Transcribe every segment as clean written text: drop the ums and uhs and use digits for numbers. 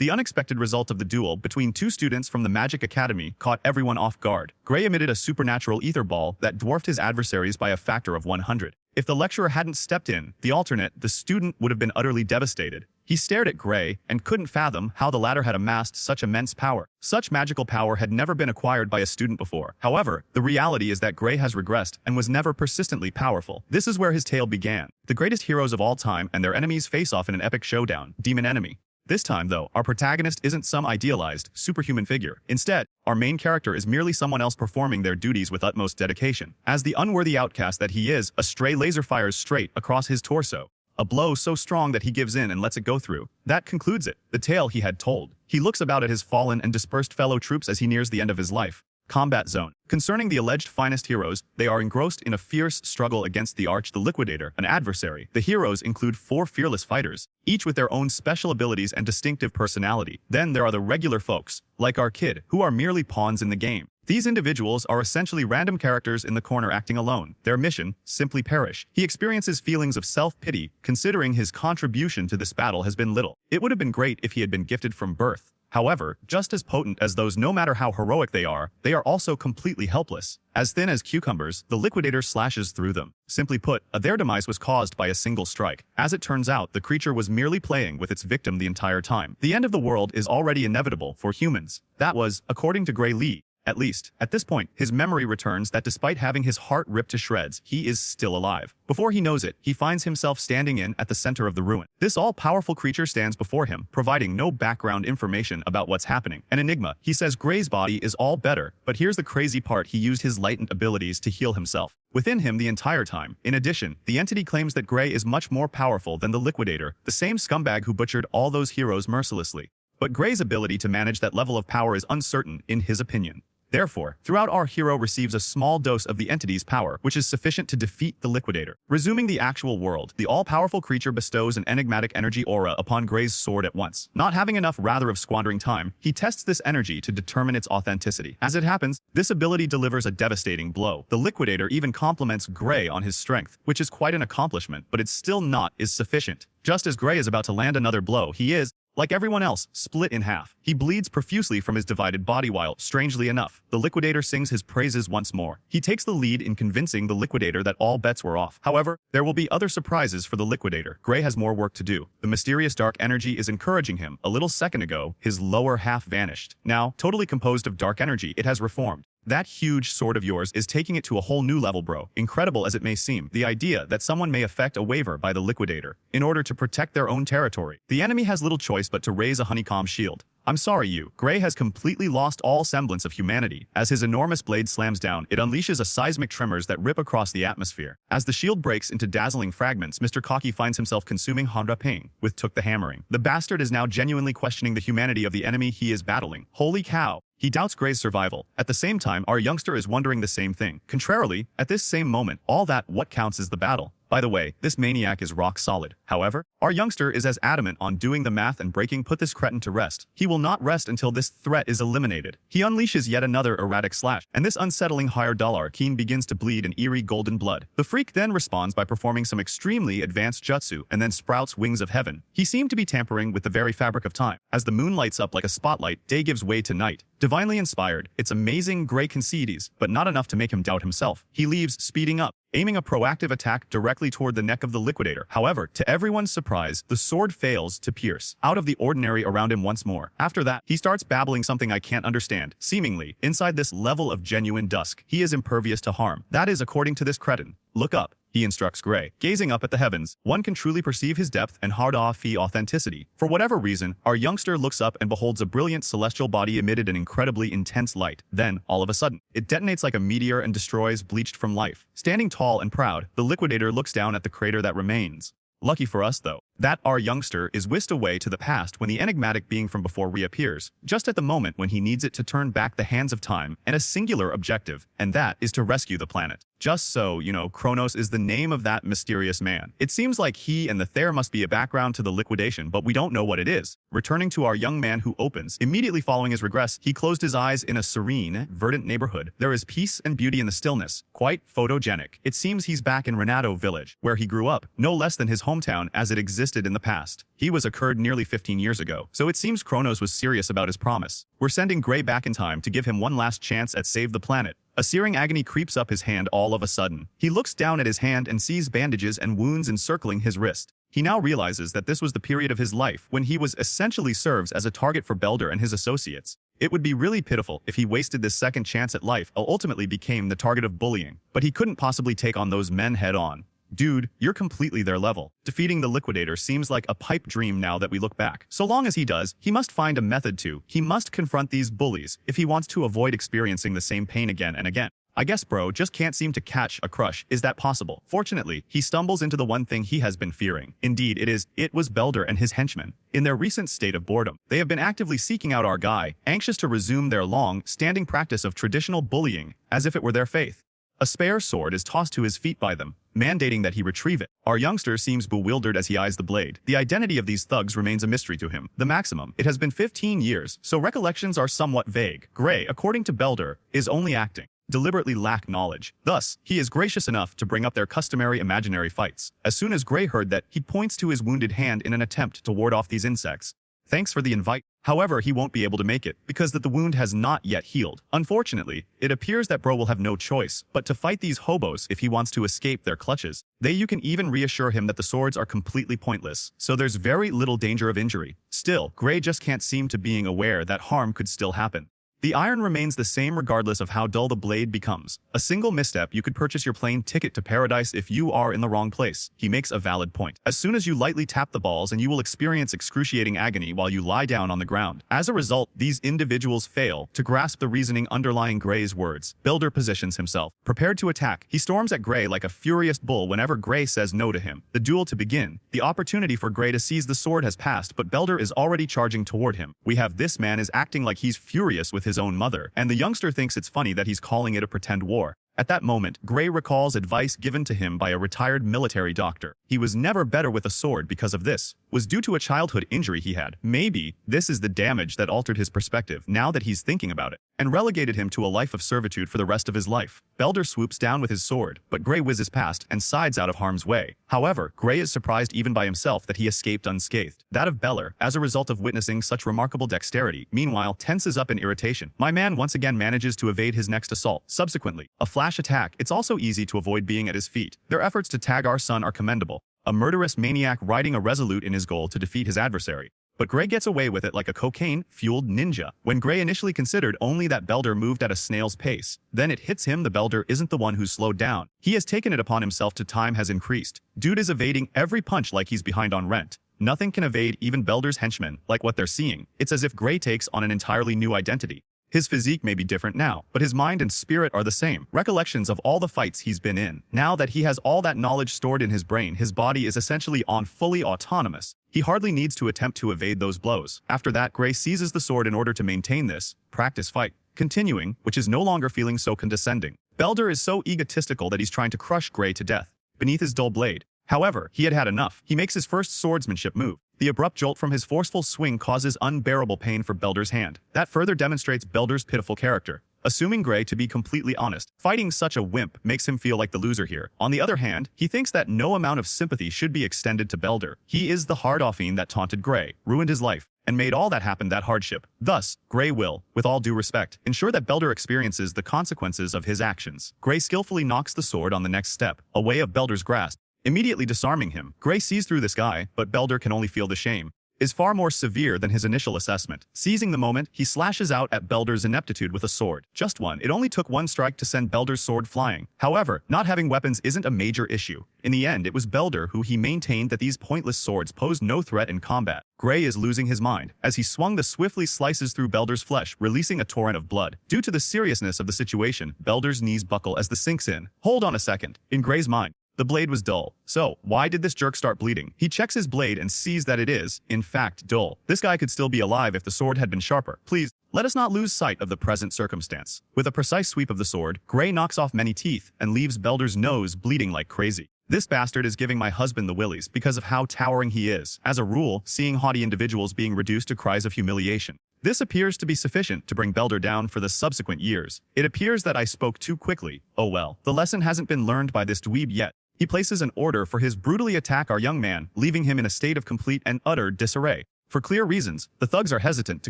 The unexpected result of the duel between two students from the Magic Academy caught everyone off guard. Gray emitted a supernatural ether ball that dwarfed his adversaries by a factor of 100. If the lecturer hadn't stepped in, the student would have been utterly devastated. He stared at Gray and couldn't fathom how the latter had amassed such immense power. Such magical power had never been acquired by a student before. However, the reality is that Gray has regressed and was never persistently powerful. This is where his tale began. The greatest heroes of all time and their enemies face off in an epic showdown, Demon Enemy. This time, though, our protagonist isn't some idealized, superhuman figure. Instead, our main character is merely someone else performing their duties with utmost dedication. As the unworthy outcast that he is, a stray laser fires straight across his torso. A blow so strong that he gives in and lets it go through. That concludes it, the tale he had told. He looks about at his fallen and dispersed fellow troops as he nears the end of his life. Combat Zone. Concerning the alleged finest heroes, they are engrossed in a fierce struggle against the Liquidator, an adversary. The heroes include 4 fearless fighters, each with their own special abilities and distinctive personality. Then there are the regular folks, like our kid, who are merely pawns in the game. These individuals are essentially random characters in the corner acting alone. Their mission, simply perish. He experiences feelings of self-pity, considering his contribution to this battle has been little. It would have been great if he had been gifted from birth. However, just as potent as those, no matter how heroic they are also completely helpless. As thin as cucumbers, the Liquidator slashes through them. Simply put, their demise was caused by a single strike. As it turns out, the creature was merely playing with its victim the entire time. The end of the world is already inevitable for humans. That was, according to Gray Lee. At least, at this point, his memory returns that despite having his heart ripped to shreds, he is still alive. Before he knows it, he finds himself standing at the center of the ruin. This all-powerful creature stands before him, providing no background information about what's happening. An enigma. He says Gray's body is all better, but here's the crazy part: he used his latent abilities to heal himself within him the entire time. In addition, the entity claims that Gray is much more powerful than the Liquidator, the same scumbag who butchered all those heroes mercilessly. But Gray's ability to manage that level of power is uncertain, in his opinion. Therefore, throughout our hero receives a small dose of the entity's power, which is sufficient to defeat the Liquidator. Resuming the actual world, the all-powerful creature bestows an enigmatic energy aura upon Gray's sword at once. Not having enough rather of squandering time, he tests this energy to determine its authenticity. As it happens, this ability delivers a devastating blow. The Liquidator even compliments Gray on his strength, which is quite an accomplishment, but it's still not sufficient. Just as Gray is about to land another blow, he is, like everyone else, split in half. He bleeds profusely from his divided body while, strangely enough, the Liquidator sings his praises once more. He takes the lead in convincing the Liquidator that all bets were off. However, there will be other surprises for the Liquidator. Gray has more work to do. The mysterious dark energy is encouraging him. A little second ago, his lower half vanished. Now, totally composed of dark energy, it has reformed. That huge sword of yours is taking it to a whole new level, bro. Incredible as it may seem, the idea that someone may effect a waiver by the Liquidator in order to protect their own territory. The enemy has little choice but to raise a honeycomb shield. I'm sorry you. Gray has completely lost all semblance of humanity. As his enormous blade slams down, it unleashes a seismic tremors that rip across the atmosphere. As the shield breaks into dazzling fragments, Mr. Cocky finds himself consuming Honda Ping with Took the Hammering. The bastard is now genuinely questioning the humanity of the enemy he is battling. Holy cow. He doubts Gray's survival. At the same time, our youngster is wondering the same thing. Contrarily, at this same moment, all that what counts is the battle. By the way, this maniac is rock solid. However, our youngster is as adamant on doing the math and put this cretin to rest. He will not rest until this threat is eliminated. He unleashes yet another erratic slash, and this unsettling higher dollar keen begins to bleed an eerie golden blood. The freak then responds by performing some extremely advanced jutsu and then sprouts wings of heaven. He seemed to be tampering with the very fabric of time. As the moon lights up like a spotlight, day gives way to night. Divinely inspired, it's amazing Gray concedes, but not enough to make him doubt himself. He leaves, speeding up, aiming a proactive attack directly toward the neck of the Liquidator. However, to everyone's surprise, the sword fails to pierce out of the ordinary around him once more. After that, he starts babbling something I can't understand. Seemingly, inside this level of genuine dusk, he is impervious to harm. That is according to this cretin. Look up, he instructs Gray. Gazing up at the heavens, one can truly perceive his depth and hard-off-y authenticity. For whatever reason, our youngster looks up and beholds a brilliant celestial body emitted an incredibly intense light. Then, all of a sudden, it detonates like a meteor and destroys bleached from life. Standing tall and proud, the Liquidator looks down at the crater that remains. Lucky for us, though, that our youngster is whisked away to the past when the enigmatic being from before reappears, just at the moment when he needs it to turn back the hands of time and a singular objective, and that is to rescue the planet. Just so, you know, Kronos is the name of that mysterious man. It seems like he and the there must be a background to the liquidation, but we don't know what it is. Returning to our young man who opens, immediately following his regress, he closed his eyes in a serene, verdant neighborhood. There is peace and beauty in the stillness, quite photogenic. It seems he's back in Renato village, where he grew up, no less than his hometown as it exists existed in the past. He was occurred nearly 15 years ago, so it seems Kronos was serious about his promise. We're sending Gray back in time to give him one last chance at save the planet. A searing agony creeps up his hand all of a sudden. He looks down at his hand and sees bandages and wounds encircling his wrist. He now realizes that this was the period of his life when he was essentially serves as a target for Belder and his associates. It would be really pitiful if he wasted this second chance at life and ultimately became the target of bullying, but he couldn't possibly take on those men head on. Dude, you're completely their level. Defeating the Liquidator seems like a pipe dream now that we look back. So long as he does, he must find a method to. He must confront these bullies if he wants to avoid experiencing the same pain again and again. I guess bro just can't seem to catch a crush. Is that possible? Fortunately, he stumbles into the one thing he has been fearing. Indeed, it was Belder and his henchmen. In their recent state of boredom, they have been actively seeking out our guy, anxious to resume their long-standing practice of traditional bullying, as if it were their faith. A spare sword is tossed to his feet by them, mandating that he retrieve it. Our youngster seems bewildered as he eyes the blade. The identity of these thugs remains a mystery to him. The maximum. It has been 15 years, so recollections are somewhat vague. Gray, according to Belder, is only acting. Deliberately lack knowledge. Thus, he is gracious enough to bring up their customary imaginary fights. As soon as Gray heard that, he points to his wounded hand in an attempt to ward off these insects. Thanks for the invite. However, he won't be able to make it because the wound has not yet healed. Unfortunately, it appears that bro will have no choice but to fight these hobos if he wants to escape their clutches. You can even reassure him that the swords are completely pointless, so there's very little danger of injury. Still, Gray just can't seem to being aware that harm could still happen. The iron remains the same regardless of how dull the blade becomes. A single misstep, you could purchase your plane ticket to paradise if you are in the wrong place. He makes a valid point. As soon as you lightly tap the balls and you will experience excruciating agony while you lie down on the ground. As a result, these individuals fail to grasp the reasoning underlying Gray's words. Belder positions himself, prepared to attack. He storms at Gray like a furious bull whenever Gray says no to him. The duel to begin. The opportunity for Gray to seize the sword has passed, but Belder is already charging toward him. We have this man is acting like he's furious with his own mother, and the youngster thinks it's funny that he's calling it a pretend war. At that moment, Gray recalls advice given to him by a retired military doctor. He was never better with a sword because of this. Was due to a childhood injury he had. Maybe this is the damage that altered his perspective now that he's thinking about it, and relegated him to a life of servitude for the rest of his life. Belder swoops down with his sword, but Gray whizzes past and sides out of harm's way. However, Gray is surprised even by himself that he escaped unscathed. That of Belder, as a result of witnessing such remarkable dexterity, meanwhile tenses up in irritation. My man once again manages to evade his next assault. Subsequently, a flash attack. It's also easy to avoid being at his feet. Their efforts to tag our son are commendable. A murderous maniac riding a resolute in his goal to defeat his adversary. But Gray gets away with it like a cocaine-fueled ninja. When Gray initially considered only that Belder moved at a snail's pace, then it hits him the Belder isn't the one who's slowed down. He has taken it upon himself to time has increased. Dude is evading every punch like he's behind on rent. Nothing can evade even Belder's henchmen, like what they're seeing. It's as if Gray takes on an entirely new identity. His physique may be different now, but his mind and spirit are the same. Recollections of all the fights he's been in. Now that he has all that knowledge stored in his brain, his body is essentially fully autonomous. He hardly needs to attempt to evade those blows. After that, Gray seizes the sword in order to maintain this practice fight. Continuing, which is no longer feeling so condescending. Belder is so egotistical that he's trying to crush Gray to death beneath his dull blade. However, he had enough. He makes his first swordsmanship move. The abrupt jolt from his forceful swing causes unbearable pain for Belder's hand. That further demonstrates Belder's pitiful character. Assuming Gray to be completely honest, fighting such a wimp makes him feel like the loser here. On the other hand, he thinks that no amount of sympathy should be extended to Belder. He is the hard-offing that taunted Gray, ruined his life, and made all that happen that hardship. Thus, Gray will, with all due respect, ensure that Belder experiences the consequences of his actions. Gray skillfully knocks the sword on the next step, away of Belder's grasp, immediately disarming him. Gray sees through this guy, but Belder can only feel the shame. Is far more severe than his initial assessment. Seizing the moment, he slashes out at Belder's ineptitude with a sword. Just one. It only took one strike to send Belder's sword flying. However, not having weapons isn't a major issue. In the end, it was Belder who he maintained that these pointless swords posed no threat in combat. Gray is losing his mind. As he swung, the swiftly slices through Belder's flesh, releasing a torrent of blood. Due to the seriousness of the situation, Belder's knees buckle as the sinks in. Hold on a second. In Gray's mind, the blade was dull. So, why did this jerk start bleeding? He checks his blade and sees that it is, in fact, dull. This guy could still be alive if the sword had been sharper. Please, let us not lose sight of the present circumstance. With a precise sweep of the sword, Gray knocks off many teeth and leaves Belder's nose bleeding like crazy. This bastard is giving my husband the willies because of how towering he is. As a rule, seeing haughty individuals being reduced to cries of humiliation. This appears to be sufficient to bring Belder down for the subsequent years. It appears that I spoke too quickly. Oh well, the lesson hasn't been learned by this dweeb yet. He places an order for his brutally attack our young man, leaving him in a state of complete and utter disarray. For clear reasons, the thugs are hesitant to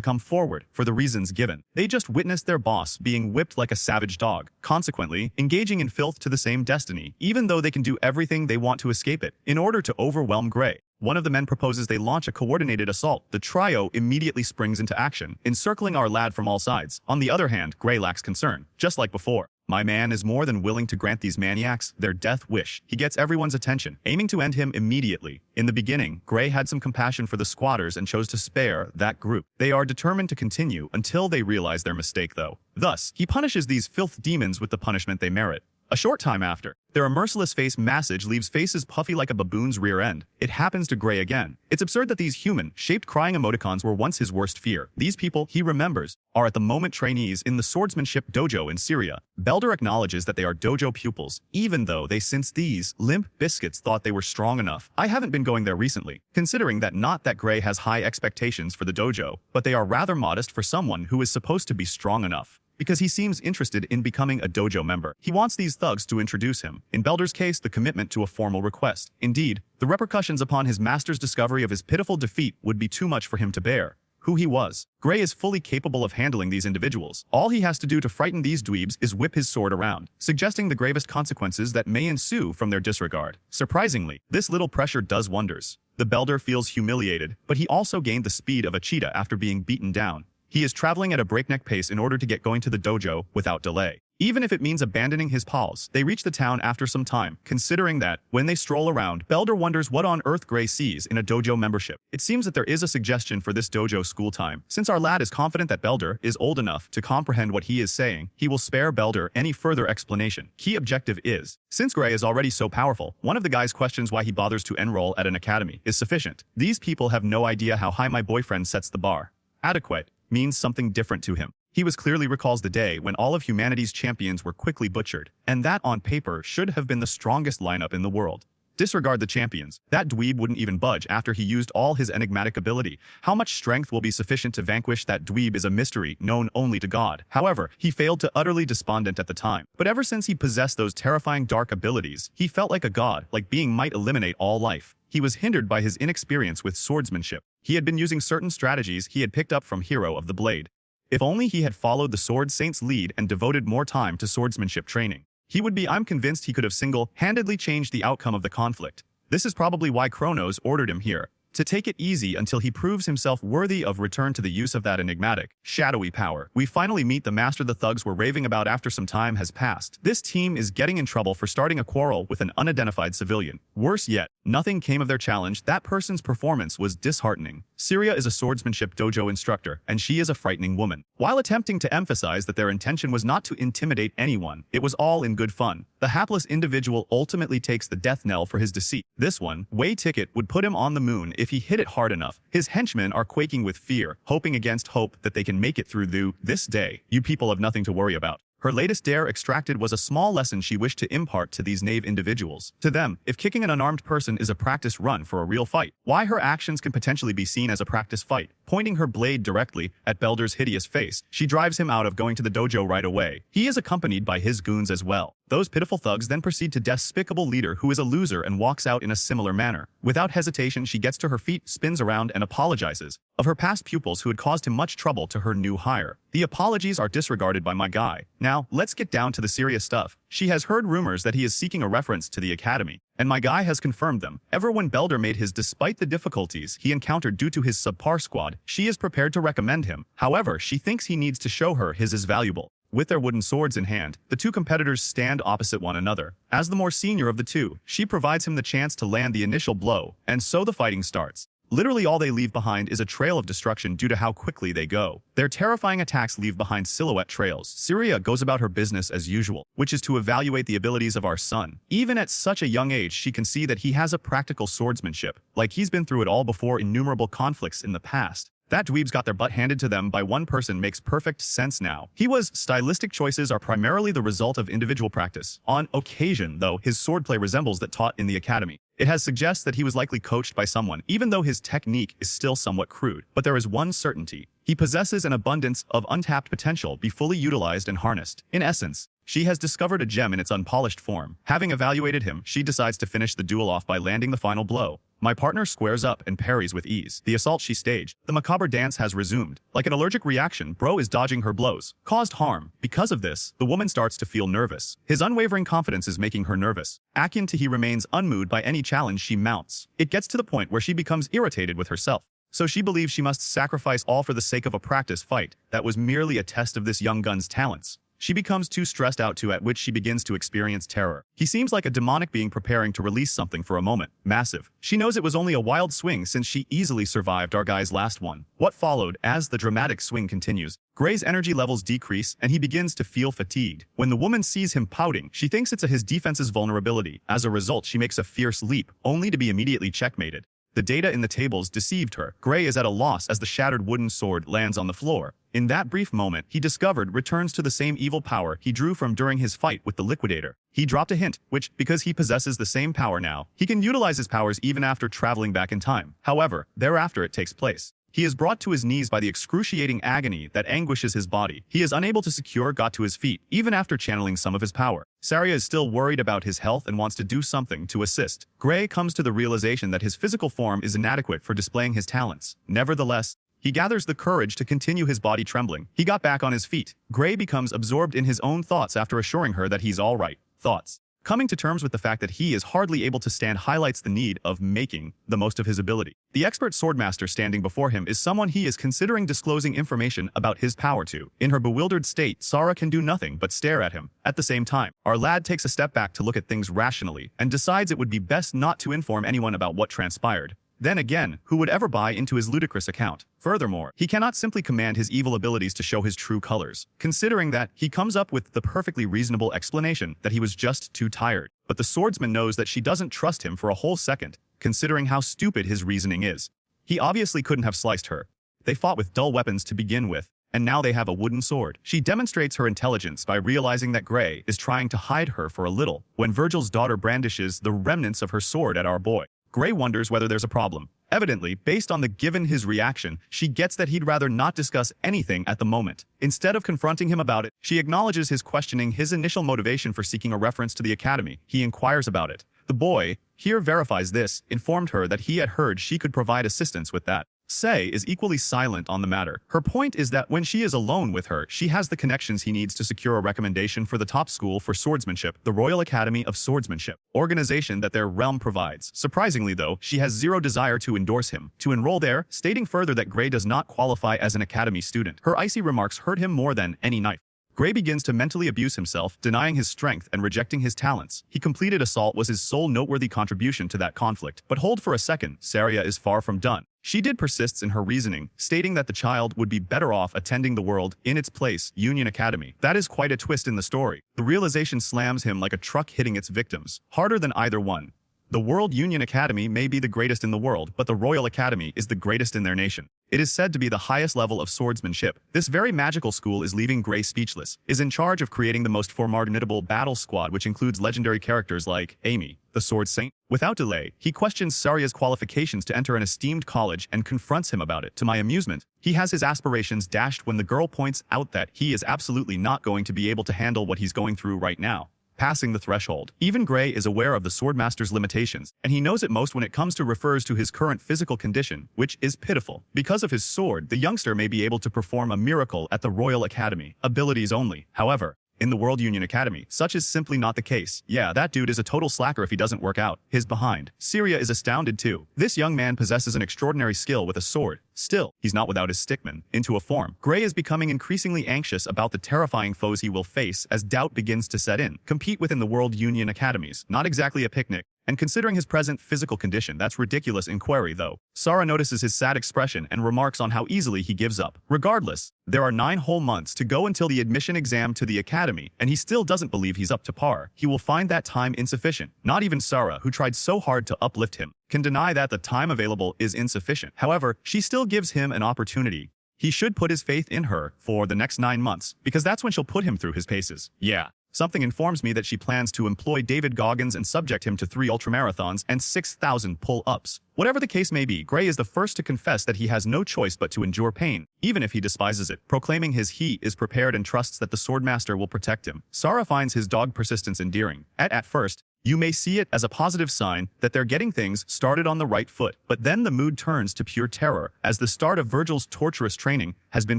come forward for the reasons given. They just witnessed their boss being whipped like a savage dog, consequently, engaging in filth to the same destiny, even though they can do everything they want to escape it, in order to overwhelm Gray. One of the men proposes they launch a coordinated assault. The trio immediately springs into action, encircling our lad from all sides. On the other hand, Gray lacks concern, just like before. My man is more than willing to grant these maniacs their death wish. He gets everyone's attention, aiming to end him immediately. In the beginning, Gray had some compassion for the squatters and chose to spare that group. They are determined to continue until they realize their mistake, though. Thus, he punishes these filth demons with the punishment they merit. A short time after, their merciless face massage leaves faces puffy like a baboon's rear end. It happens to Gray again. It's absurd that these human-shaped crying emoticons were once his worst fear. These people, he remembers, are at the moment trainees in the swordsmanship dojo in Syria. Belder acknowledges that they are dojo pupils, even though since these limp biscuits thought they were strong enough. I haven't been going there recently, considering that not that Gray has high expectations for the dojo, but they are rather modest for someone who is supposed to be strong enough. Because he seems interested in becoming a dojo member. He wants these thugs to introduce him. In Belder's case, the commitment to a formal request. Indeed, the repercussions upon his master's discovery of his pitiful defeat would be too much for him to bear. Who he was. Gray is fully capable of handling these individuals. All he has to do to frighten these dweebs is whip his sword around, suggesting the gravest consequences that may ensue from their disregard. Surprisingly, this little pressure does wonders. The Belder feels humiliated, but he also gained the speed of a cheetah after being beaten down. He is traveling at a breakneck pace in order to get going to the dojo without delay. Even if it means abandoning his pals, they reach the town after some time, considering that, when they stroll around, Belder wonders what on earth Gray sees in a dojo membership. It seems that there is a suggestion for this dojo school time. Since our lad is confident that Belder is old enough to comprehend what he is saying, he will spare Belder any further explanation. Key objective is, since Gray is already so powerful, one of the guys questions why he bothers to enroll at an academy is sufficient. These people have no idea how high my boyfriend sets the bar. Adequate means something different to him. He clearly recalls the day when all of humanity's champions were quickly butchered, and that on paper should have been the strongest lineup in the world. Disregard the champions. That dweeb wouldn't even budge after he used all his enigmatic ability. How much strength will be sufficient to vanquish that dweeb is a mystery known only to God. However, he failed to utterly despondent at the time. But ever since he possessed those terrifying dark abilities, he felt like a god, like being might eliminate all life. He was hindered by his inexperience with swordsmanship. He had been using certain strategies he had picked up from Hero of the Blade. If only he had followed the Sword Saint's lead and devoted more time to swordsmanship training, I'm convinced he could have single-handedly changed the outcome of the conflict. This is probably why Kronos ordered him here, to take it easy until he proves himself worthy of return to the use of that enigmatic, shadowy power. We finally meet the master the thugs were raving about after some time has passed. This team is getting in trouble for starting a quarrel with an unidentified civilian. Worse yet, nothing came of their challenge. That person's performance was disheartening. Syria is a swordsmanship dojo instructor, and she is a frightening woman. While attempting to emphasize that their intention was not to intimidate anyone, it was all in good fun. The hapless individual ultimately takes the death knell for his deceit. This one-way ticket would put him on the moon if he hit it hard enough. His henchmen are quaking with fear, hoping against hope that they can make it through this day. You people have nothing to worry about. Her latest dare extracted was a small lesson she wished to impart to these knave individuals. To them, if kicking an unarmed person is a practice run for a real fight, why her actions can potentially be seen as a practice fight. Pointing her blade directly at Belder's hideous face, she drives him out of going to the dojo right away. He is accompanied by his goons as well. Those pitiful thugs then proceed to despicable leader who is a loser and walks out in a similar manner. Without hesitation, she gets to her feet, spins around, and apologizes of her past pupils who had caused him much trouble to her new hire. The apologies are disregarded by my guy. Now, let's get down to the serious stuff. She has heard rumors that he is seeking a reference to the academy, and my guy has confirmed them. Ever when Belder made his despite the difficulties he encountered due to his subpar squad, she is prepared to recommend him. However, she thinks he needs to show her his is valuable. With their wooden swords in hand, the two competitors stand opposite one another. As the more senior of the two, she provides him the chance to land the initial blow, and so the fighting starts. Literally all they leave behind is a trail of destruction due to how quickly they go. Their terrifying attacks leave behind silhouette trails. Syria goes about her business as usual, which is to evaluate the abilities of our son. Even at such a young age, she can see that he has a practical swordsmanship, like he's been through it all before innumerable conflicts in the past. That dweeb's got their butt handed to them by one person makes perfect sense now. Stylistic choices are primarily the result of individual practice. On occasion, though, his swordplay resembles that taught in the academy. It suggests that he was likely coached by someone, even though his technique is still somewhat crude. But there is one certainty. He possesses an abundance of untapped potential be fully utilized and harnessed. In essence, She has discovered a gem in its unpolished form. Having evaluated him, she decides to finish the duel off by landing the final blow. My partner squares up and parries with ease. The assault she staged, the macabre dance has resumed. Like an allergic reaction, Bro is dodging her blows. Caused harm. Because of this, the woman starts to feel nervous. His unwavering confidence is making her nervous. Akin to he remains unmoved by any challenge she mounts. It gets to the point where she becomes irritated with herself. So she believes she must sacrifice all for the sake of a practice fight that was merely a test of this young gun's talents. She becomes too stressed out to at which she begins to experience terror. He seems like a demonic being preparing to release something for a moment. Massive. She knows it was only a wild swing since she easily survived our guy's last one. What followed as the dramatic swing continues? Gray's energy levels decrease and he begins to feel fatigued. When the woman sees him pouting, she thinks it's his defense's vulnerability. As a result, she makes a fierce leap, only to be immediately checkmated. The data in the tables deceived her. Gray is at a loss as the shattered wooden sword lands on the floor. In that brief moment, he discovered returns to the same evil power he drew from during his fight with the Liquidator. He dropped a hint, which, because he possesses the same power now, he can utilize his powers even after traveling back in time. However, thereafter it takes place. He is brought to his knees by the excruciating agony that anguishes his body. He is unable to secure got to his feet, even after channeling some of his power. Saria is still worried about his health and wants to do something to assist. Gray comes to the realization that his physical form is inadequate for displaying his talents. Nevertheless, he gathers the courage to continue his body trembling. He got back on his feet. Gray becomes absorbed in his own thoughts after assuring her that he's all right. Thoughts. Coming to terms with the fact that he is hardly able to stand highlights the need of making the most of his ability. The expert swordmaster standing before him is someone he is considering disclosing information about his power to. In her bewildered state, Sara can do nothing but stare at him. At the same time, our lad takes a step back to look at things rationally and decides it would be best not to inform anyone about what transpired. Then again, who would ever buy into his ludicrous account? Furthermore, he cannot simply command his evil abilities to show his true colors, considering that he comes up with the perfectly reasonable explanation that he was just too tired. But the swordsman knows that she doesn't trust him for a whole second, considering how stupid his reasoning is. He obviously couldn't have sliced her. They fought with dull weapons to begin with, and now they have a wooden sword. She demonstrates her intelligence by realizing that Gray is trying to hide her for a little when Virgil's daughter brandishes the remnants of her sword at our boy. Gray wonders whether there's a problem. Evidently, based on given his reaction, she gets that he'd rather not discuss anything at the moment. Instead of confronting him about it, she acknowledges his questioning his initial motivation for seeking a reference to the academy. He inquires about it. The boy, here verifies this, informed her that he had heard she could provide assistance with that. Say is equally silent on the matter. Her point is that when she is alone with her, she has the connections he needs to secure a recommendation for the top school for swordsmanship, the Royal Academy of Swordsmanship, organization that their realm provides. Surprisingly though, she has zero desire to endorse him, to enroll there, stating further that Gray does not qualify as an academy student. Her icy remarks hurt him more than any knife. Gray begins to mentally abuse himself, denying his strength and rejecting his talents. He completed assault was his sole noteworthy contribution to that conflict. But hold for a second, Saria is far from done. She persists in her reasoning, stating that the child would be better off attending the world in its place, Union Academy. That is quite a twist in the story. The realization slams him like a truck hitting its victims, harder than either one. The World Union Academy may be the greatest in the world, but the Royal Academy is the greatest in their nation. It is said to be the highest level of swordsmanship. This very magical school is leaving Gray speechless, is in charge of creating the most formidable battle squad, which includes legendary characters like Amy, the Sword Saint. Without delay, he questions Saria's qualifications to enter an esteemed college and confronts him about it. To my amusement, he has his aspirations dashed when the girl points out that he is absolutely not going to be able to handle what he's going through right now. Passing the threshold. Even Gray is aware of the Swordmaster's limitations, and he knows it most when it comes to refers to his current physical condition, which is pitiful. Because of his sword, the youngster may be able to perform a miracle at the Royal Academy. Abilities only. However, in the World Union Academy, such is simply not the case. Yeah, that dude is a total slacker if he doesn't work out. His behind. Syria is astounded too. This young man possesses an extraordinary skill with a sword. Still, he's not without his stickman. Into a form. Gray is becoming increasingly anxious about the terrifying foes he will face as doubt begins to set in. Compete within the World Union Academies. Not exactly a picnic. And considering his present physical condition, that's ridiculous inquiry though. Sara notices his sad expression and remarks on how easily he gives up. Regardless, there are 9 whole months to go until the admission exam to the academy, and he still doesn't believe he's up to par. He will find that time insufficient. Not even Sara, who tried so hard to uplift him, can deny that the time available is insufficient. However, she still gives him an opportunity. He should put his faith in her for the next 9 months, because that's when she'll put him through his paces. Yeah. Something informs me that she plans to employ David Goggins and subject him to 3 ultramarathons and 6,000 pull-ups. Whatever the case may be, Gray is the first to confess that he has no choice but to endure pain, even if he despises it, proclaiming he is prepared and trusts that the Swordmaster will protect him. Sara finds his dogged persistence endearing. At first, you may see it as a positive sign that they're getting things started on the right foot, but then the mood turns to pure terror as the start of Virgil's torturous training has been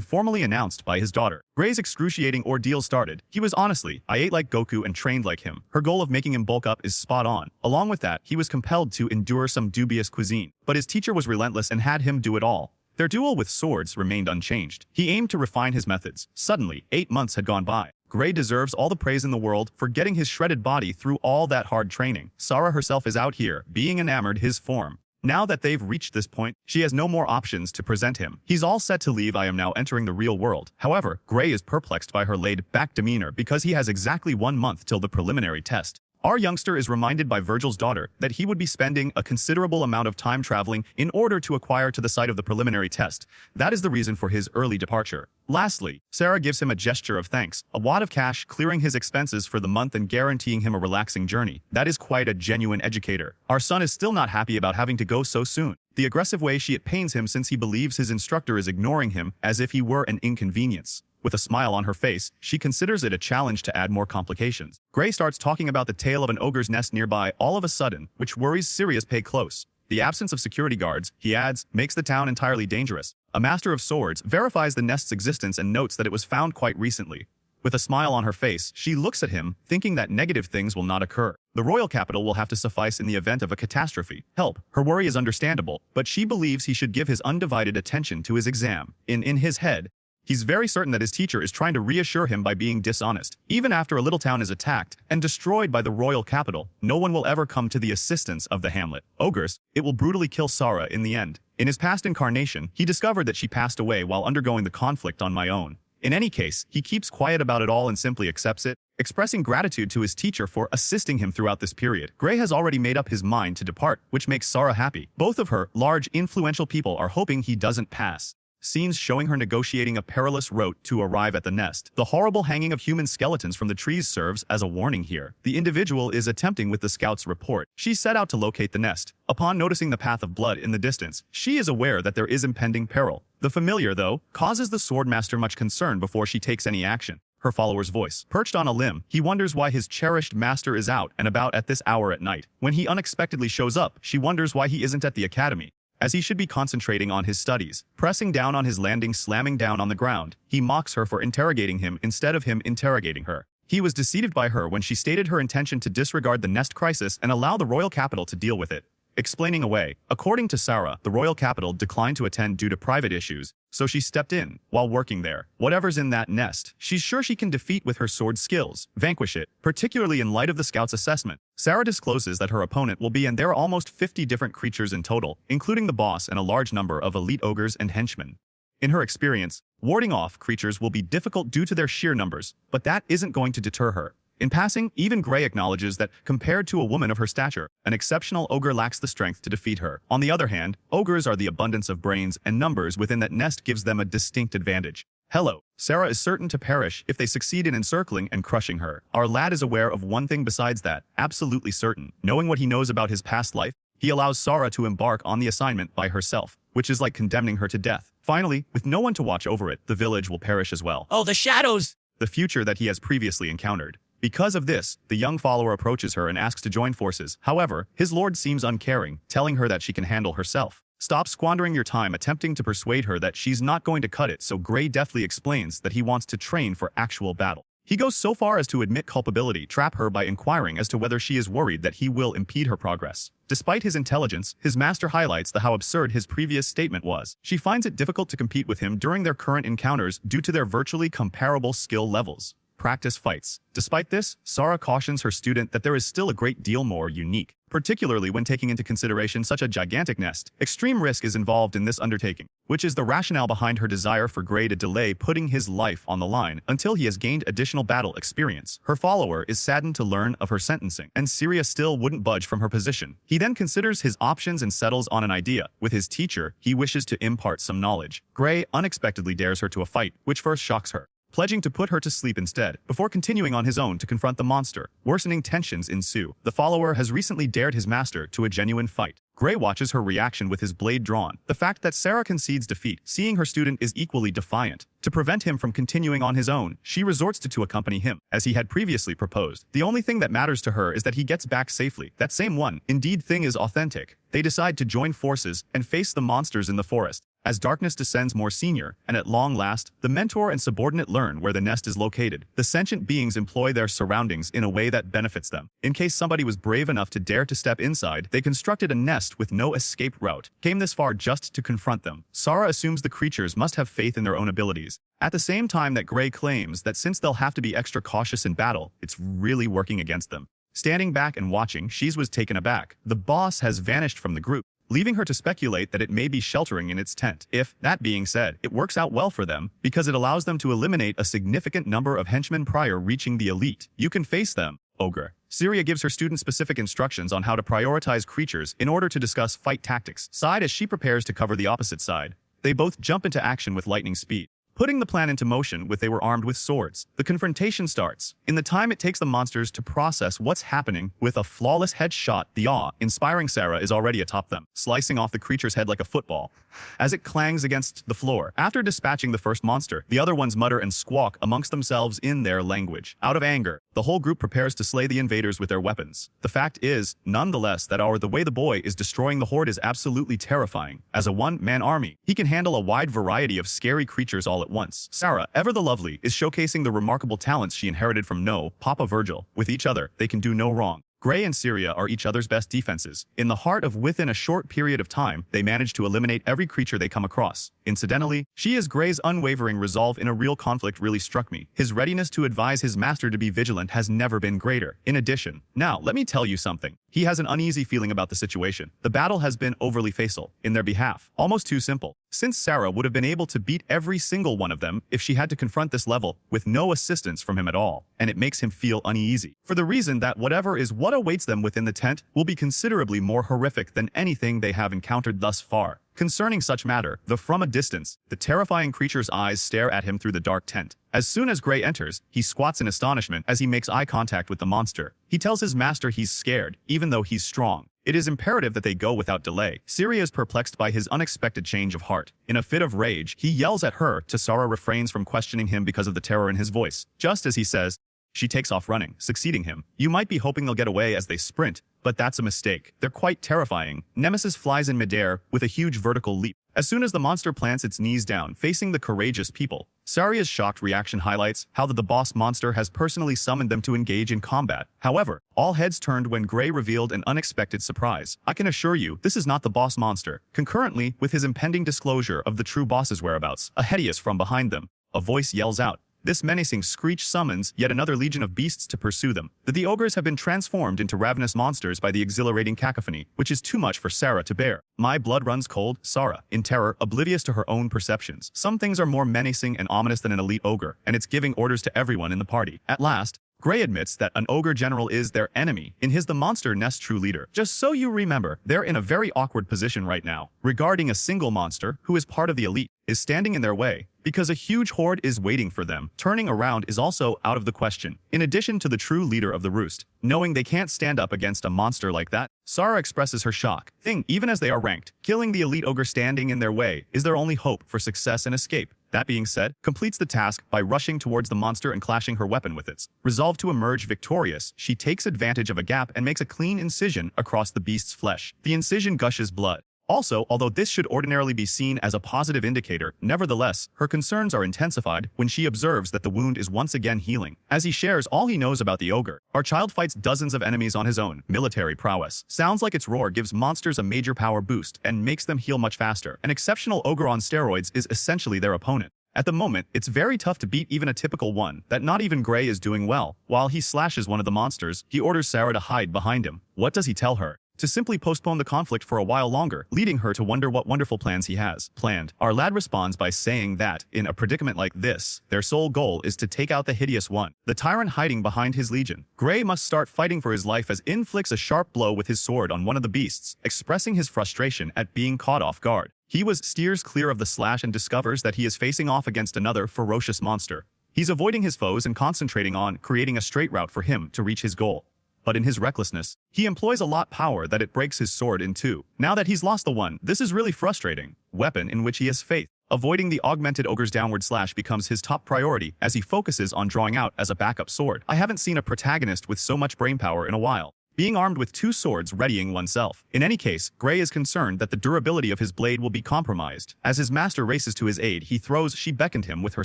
formally announced by his daughter. Gray's excruciating ordeal started. He was honestly, I ate like Goku and trained like him. Her goal of making him bulk up is spot on. Along with that, he was compelled to endure some dubious cuisine, but his teacher was relentless and had him do it all. Their duel with swords remained unchanged. He aimed to refine his methods. Suddenly, 8 months had gone by. Gray deserves all the praise in the world for getting his shredded body through all that hard training. Sara herself is out here, being enamored his form. Now that they've reached this point, she has no more options to present him. He's all set to leave. I am now entering the real world. However, Gray is perplexed by her laid-back demeanor because he has exactly 1 month till the preliminary test. Our youngster is reminded by Virgil's daughter that he would be spending a considerable amount of time traveling in order to acquire to the site of the preliminary test. That is the reason for his early departure. Lastly, Sara gives him a gesture of thanks, a wad of cash clearing his expenses for the month and guaranteeing him a relaxing journey. That is quite a genuine educator. Our son is still not happy about having to go so soon. The aggressive way it pains him since he believes his instructor is ignoring him as if he were an inconvenience. With a smile on her face, she considers it a challenge to add more complications. Gray starts talking about the tale of an ogre's nest nearby all of a sudden, which worries Sirius pay close. The absence of security guards, he adds, makes the town entirely dangerous. A master of swords verifies the nest's existence and notes that it was found quite recently. With a smile on her face, she looks at him, thinking that negative things will not occur. The royal capital will have to suffice in the event of a catastrophe. Help. Her worry is understandable, but she believes he should give his undivided attention to his exam. In his head, he's very certain that his teacher is trying to reassure him by being dishonest. Even after a little town is attacked and destroyed by the royal capital, no one will ever come to the assistance of the hamlet. Ogres, it will brutally kill Sara in the end. In his past incarnation, he discovered that she passed away while undergoing the conflict on my own. In any case, he keeps quiet about it all and simply accepts it, expressing gratitude to his teacher for assisting him throughout this period. Gray has already made up his mind to depart, which makes Sara happy. Both of her large, influential people are hoping he doesn't pass. Scenes showing her negotiating a perilous route to arrive at the nest. The horrible hanging of human skeletons from the trees serves as a warning here. The individual is attempting with the scout's report. She set out to locate the nest. Upon noticing the path of blood in the distance, she is aware that there is impending peril. The familiar, though, causes the Swordmaster much concern before she takes any action. Her follower's voice. Perched on a limb, he wonders why his cherished master is out and about at this hour at night. When he unexpectedly shows up, she wonders why he isn't at the academy, as he should be concentrating on his studies. Pressing down on his landing, slamming down on the ground, he mocks her for interrogating him instead of him interrogating her. He was deceived by her when she stated her intention to disregard the nest crisis and allow the royal capital to deal with it. Explaining away, according to Sara, the royal capital declined to attend due to private issues, so she stepped in while working there. Whatever's in that nest, she's sure she can defeat with her sword skills, vanquish it, particularly in light of the scout's assessment. Sara discloses that her opponent will be, and there are almost 50 different creatures in total, including the boss and a large number of elite ogres and henchmen. In her experience, warding off creatures will be difficult due to their sheer numbers, but that isn't going to deter her. In passing, even Gray acknowledges that, compared to a woman of her stature, an exceptional ogre lacks the strength to defeat her. On the other hand, ogres are the abundance of brains and numbers within that nest gives them a distinct advantage. Hello. Sara is certain to perish if they succeed in encircling and crushing her. Our lad is aware of one thing besides that, absolutely certain. Knowing what he knows about his past life, he allows Sara to embark on the assignment by herself, which is like condemning her to death. Finally, with no one to watch over it, the village will perish as well. Oh, the shadows! The future that he has previously encountered. Because of this, the young follower approaches her and asks to join forces. However, his lord seems uncaring, telling her that she can handle herself. Stop squandering your time attempting to persuade her that she's not going to cut it, so Gray deftly explains that he wants to train for actual battle. He goes so far as to admit culpability, trap her by inquiring as to whether she is worried that he will impede her progress. Despite his intelligence, his master highlights how absurd his previous statement was. She finds it difficult to compete with him during their current encounters due to their virtually comparable skill levels. Practice fights. Despite this, Sara cautions her student that there is still a great deal more unique, particularly when taking into consideration such a gigantic nest. Extreme risk is involved in this undertaking, which is the rationale behind her desire for Gray to delay putting his life on the line until he has gained additional battle experience. Her follower is saddened to learn of her sentencing, and Syria still wouldn't budge from her position. He then considers his options and settles on an idea. With his teacher, he wishes to impart some knowledge. Gray unexpectedly dares her to a fight, which first shocks her. pledging to put her to sleep instead, before continuing on his own to confront the monster. Worsening tensions ensue. The follower has recently dared his master to a genuine fight. Gray watches her reaction with his blade drawn. The fact that Sarah concedes defeat, seeing her student is equally defiant. To prevent him from continuing on his own, she resorts to accompany him, as he had previously proposed. The only thing that matters to her is that he gets back safely. That same one, indeed thing is authentic. They decide to join forces and face the monsters in the forest. As darkness descends more senior, and at long last, the mentor and subordinate learn where the nest is located. The sentient beings employ their surroundings in a way that benefits them. In case somebody was brave enough to dare to step inside, they constructed a nest with no escape route. Came this far just to confront them. Sarah assumes the creatures must have faith in their own abilities. At the same time that Gray claims that since they'll have to be extra cautious in battle, it's really working against them. Standing back and watching, she was taken aback. The boss has vanished from the group, leaving her to speculate that it may be sheltering in its tent. If, that being said, it works out well for them, because it allows them to eliminate a significant number of henchmen prior reaching the elite. You can face them, Ogre. Syria gives her students specific instructions on how to prioritize creatures in order to discuss fight tactics. Side as she prepares to cover the opposite side. They both jump into action with lightning speed, putting the plan into motion with they were armed with swords. The confrontation starts. In the time it takes the monsters to process what's happening, with a flawless headshot, the awe-inspiring Sarah is already atop them, slicing off the creature's head like a football as it clangs against the floor. After dispatching the first monster, the other ones mutter and squawk amongst themselves in their language. Out of anger, the whole group prepares to slay the invaders with their weapons. The fact is, nonetheless, that the way the boy is destroying the horde is absolutely terrifying. As a one-man army, he can handle a wide variety of scary creatures all at once. Sarah, ever the lovely, is showcasing the remarkable talents she inherited from Papa Virgil. With each other, they can do no wrong. Gray and Syria are each other's best defenses. In the heart of within a short period of time, they manage to eliminate every creature they come across. Incidentally, she is Gray's unwavering resolve in a real conflict really struck me. His readiness to advise his master to be vigilant has never been greater. In addition, now, let me tell you something. He has an uneasy feeling about the situation. The battle has been overly facile in their behalf, almost too simple. Since Sarah would have been able to beat every single one of them if she had to confront this level with no assistance from him at all, and it makes him feel uneasy. For the reason that whatever is what awaits them within the tent will be considerably more horrific than anything they have encountered thus far. Concerning such matter, from a distance, the terrifying creature's eyes stare at him through the dark tent. As soon as Gray enters, he squats in astonishment as he makes eye contact with the monster. He tells his master he's scared, even though he's strong. It is imperative that they go without delay. Syria is perplexed by his unexpected change of heart. In a fit of rage, he yells at her. Sarah refrains from questioning him because of the terror in his voice. Just as he says, she takes off running, succeeding him. You might be hoping they'll get away as they sprint, but that's a mistake. They're quite terrifying. Nemesis flies in midair with a huge vertical leap. As soon as the monster plants its knees down, facing the courageous people, Saria's shocked reaction highlights how the boss monster has personally summoned them to engage in combat. However, all heads turned when Gray revealed an unexpected surprise. I can assure you, this is not the boss monster. Concurrently with his impending disclosure of the true boss's whereabouts, a hideous from behind them, a voice yells out. This menacing screech summons yet another legion of beasts to pursue them. The ogres have been transformed into ravenous monsters by the exhilarating cacophony, which is too much for Sarah to bear. My blood runs cold, Sarah, in terror, oblivious to her own perceptions. Some things are more menacing and ominous than an elite ogre, and it's giving orders to everyone in the party. At last, Gray admits that an ogre general is their enemy, in his the monster nest true leader. Just so you remember, they're in a very awkward position right now, regarding a single monster, who is part of the elite, is standing in their way, because a huge horde is waiting for them. Turning around is also out of the question. In addition to the true leader of the roost, knowing they can't stand up against a monster like that, Sarah expresses her shock. Even as they are ranked, killing the elite ogre standing in their way is their only hope for success and escape. That being said, completes the task by rushing towards the monster and clashing her weapon with its. Resolved to emerge victorious, she takes advantage of a gap and makes a clean incision across the beast's flesh. The incision gushes blood. Also, although this should ordinarily be seen as a positive indicator, nevertheless, her concerns are intensified when she observes that the wound is once again healing. As he shares all he knows about the ogre, our child fights dozens of enemies on his own. Military prowess. Sounds like its roar gives monsters a major power boost and makes them heal much faster. An exceptional ogre on steroids is essentially their opponent. At the moment, it's very tough to beat even a typical one, that not even Gray is doing well. While he slashes one of the monsters, he orders Sarah to hide behind him. What does he tell her? To simply postpone the conflict for a while longer, leading her to wonder what wonderful plans he has planned. Our lad responds by saying that, in a predicament like this, their sole goal is to take out the hideous one, the tyrant hiding behind his legion. Gray must start fighting for his life as inflicts a sharp blow with his sword on one of the beasts, expressing his frustration at being caught off guard. He steers clear of the slash and discovers that he is facing off against another ferocious monster. He's avoiding his foes and concentrating on creating a straight route for him to reach his goal. But in his recklessness, he employs a lot power that it breaks his sword in two. Now that he's lost the one, this is really frustrating weapon in which he has faith. Avoiding the augmented ogre's downward slash becomes his top priority as he focuses on drawing out as a backup sword. I haven't seen a protagonist with so much brainpower in a while. Being armed with two swords readying oneself. In any case, Gray is concerned that the durability of his blade will be compromised. As his master races to his aid, he throws She Beckoned Him with her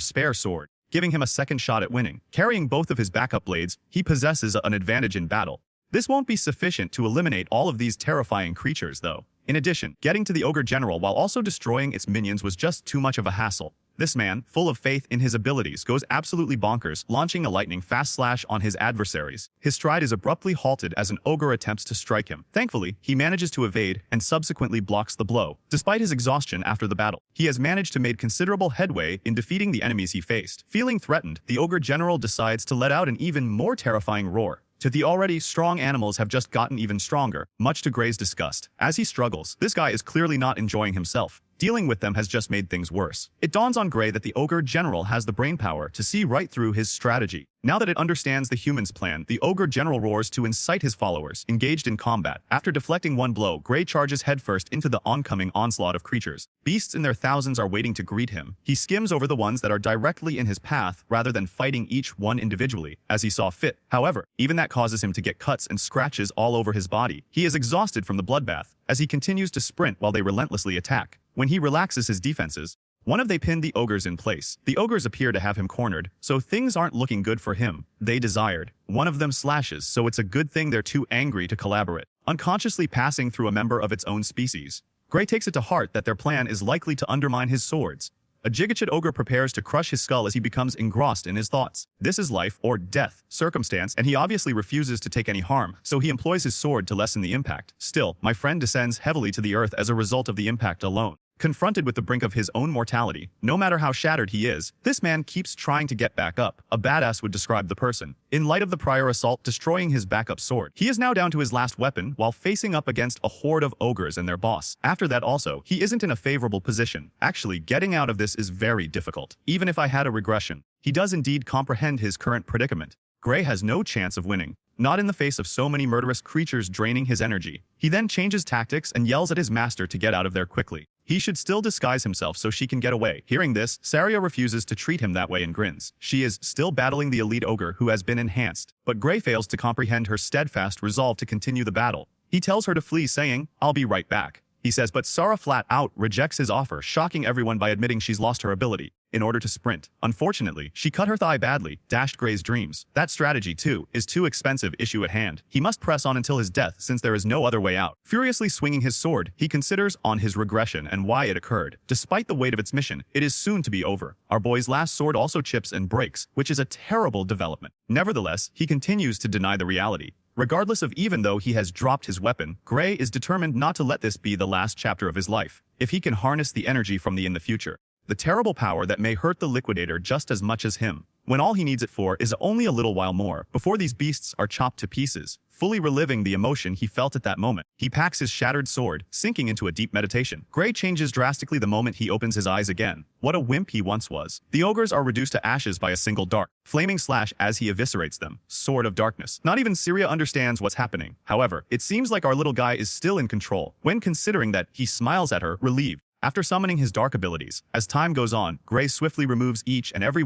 spare sword, giving him a second shot at winning. Carrying both of his backup blades, he possesses an advantage in battle. This won't be sufficient to eliminate all of these terrifying creatures, though. In addition, getting to the Ogre General while also destroying its minions was just too much of a hassle. This man, full of faith in his abilities, goes absolutely bonkers, launching a lightning-fast slash on his adversaries. His stride is abruptly halted as an ogre attempts to strike him. Thankfully, he manages to evade and subsequently blocks the blow. Despite his exhaustion after the battle, he has managed to make considerable headway in defeating the enemies he faced. Feeling threatened, the Ogre General decides to let out an even more terrifying roar. The already strong animals have just gotten even stronger, much to Gray's disgust. As he struggles, this guy is clearly not enjoying himself. Dealing with them has just made things worse. It dawns on Gray that the Ogre General has the brainpower to see right through his strategy. Now that it understands the human's plan, the Ogre General roars to incite his followers, engaged in combat. After deflecting one blow, Gray charges headfirst into the oncoming onslaught of creatures. Beasts in their thousands are waiting to greet him. He skims over the ones that are directly in his path rather than fighting each one individually, as he saw fit. However, even that causes him to get cuts and scratches all over his body. He is exhausted from the bloodbath, as he continues to sprint while they relentlessly attack. When he relaxes his defenses, one of they pin the ogres in place. The ogres appear to have him cornered, so things aren't looking good for him. They desired. One of them slashes, so it's a good thing they're too angry to collaborate, unconsciously passing through a member of its own species. Gray takes it to heart that their plan is likely to undermine his swords. A Gigachid ogre prepares to crush his skull as he becomes engrossed in his thoughts. This is life or death circumstance, and he obviously refuses to take any harm, so he employs his sword to lessen the impact. Still, my friend descends heavily to the earth as a result of the impact alone. Confronted with the brink of his own mortality, no matter how shattered he is, this man keeps trying to get back up. A badass would describe the person. In light of the prior assault destroying his backup sword, he is now down to his last weapon while facing up against a horde of ogres and their boss. After that also, he isn't in a favorable position. Actually, getting out of this is very difficult. Even if I had a regression, he does indeed comprehend his current predicament. Gray has no chance of winning. Not in the face of so many murderous creatures draining his energy. He then changes tactics and yells at his master to get out of there quickly. He should still disguise himself so she can get away. Hearing this, Saria refuses to treat him that way and grins. She is still battling the elite ogre who has been enhanced, but Gray fails to comprehend her steadfast resolve to continue the battle. He tells her to flee, saying, "I'll be right back." He says, but Sarah flat out rejects his offer, shocking everyone by admitting she's lost her ability in order to sprint. Unfortunately, she cut her thigh badly, dashed Gray's dreams. That strategy, too, is too expensive issue at hand. He must press on until his death since there is no other way out. Furiously swinging his sword, he considers on his regression and why it occurred. Despite the weight of its mission, it is soon to be over. Our boy's last sword also chips and breaks, which is a terrible development. Nevertheless, he continues to deny the reality. Regardless of even though he has dropped his weapon, Gray is determined not to let this be the last chapter of his life. If he can harness the energy from in the future, the terrible power that may hurt the Liquidator just as much as him, when all he needs it for is only a little while more before these beasts are chopped to pieces. Fully reliving the emotion he felt at that moment, he packs his shattered sword, sinking into a deep meditation. Gray changes drastically the moment he opens his eyes again. What a wimp he once was. The ogres are reduced to ashes by a single dark, flaming slash as he eviscerates them. Sword of Darkness. Not even Syria understands what's happening. However, it seems like our little guy is still in control, when considering that he smiles at her, relieved. After summoning his dark abilities, as time goes on, Gray swiftly removes each and every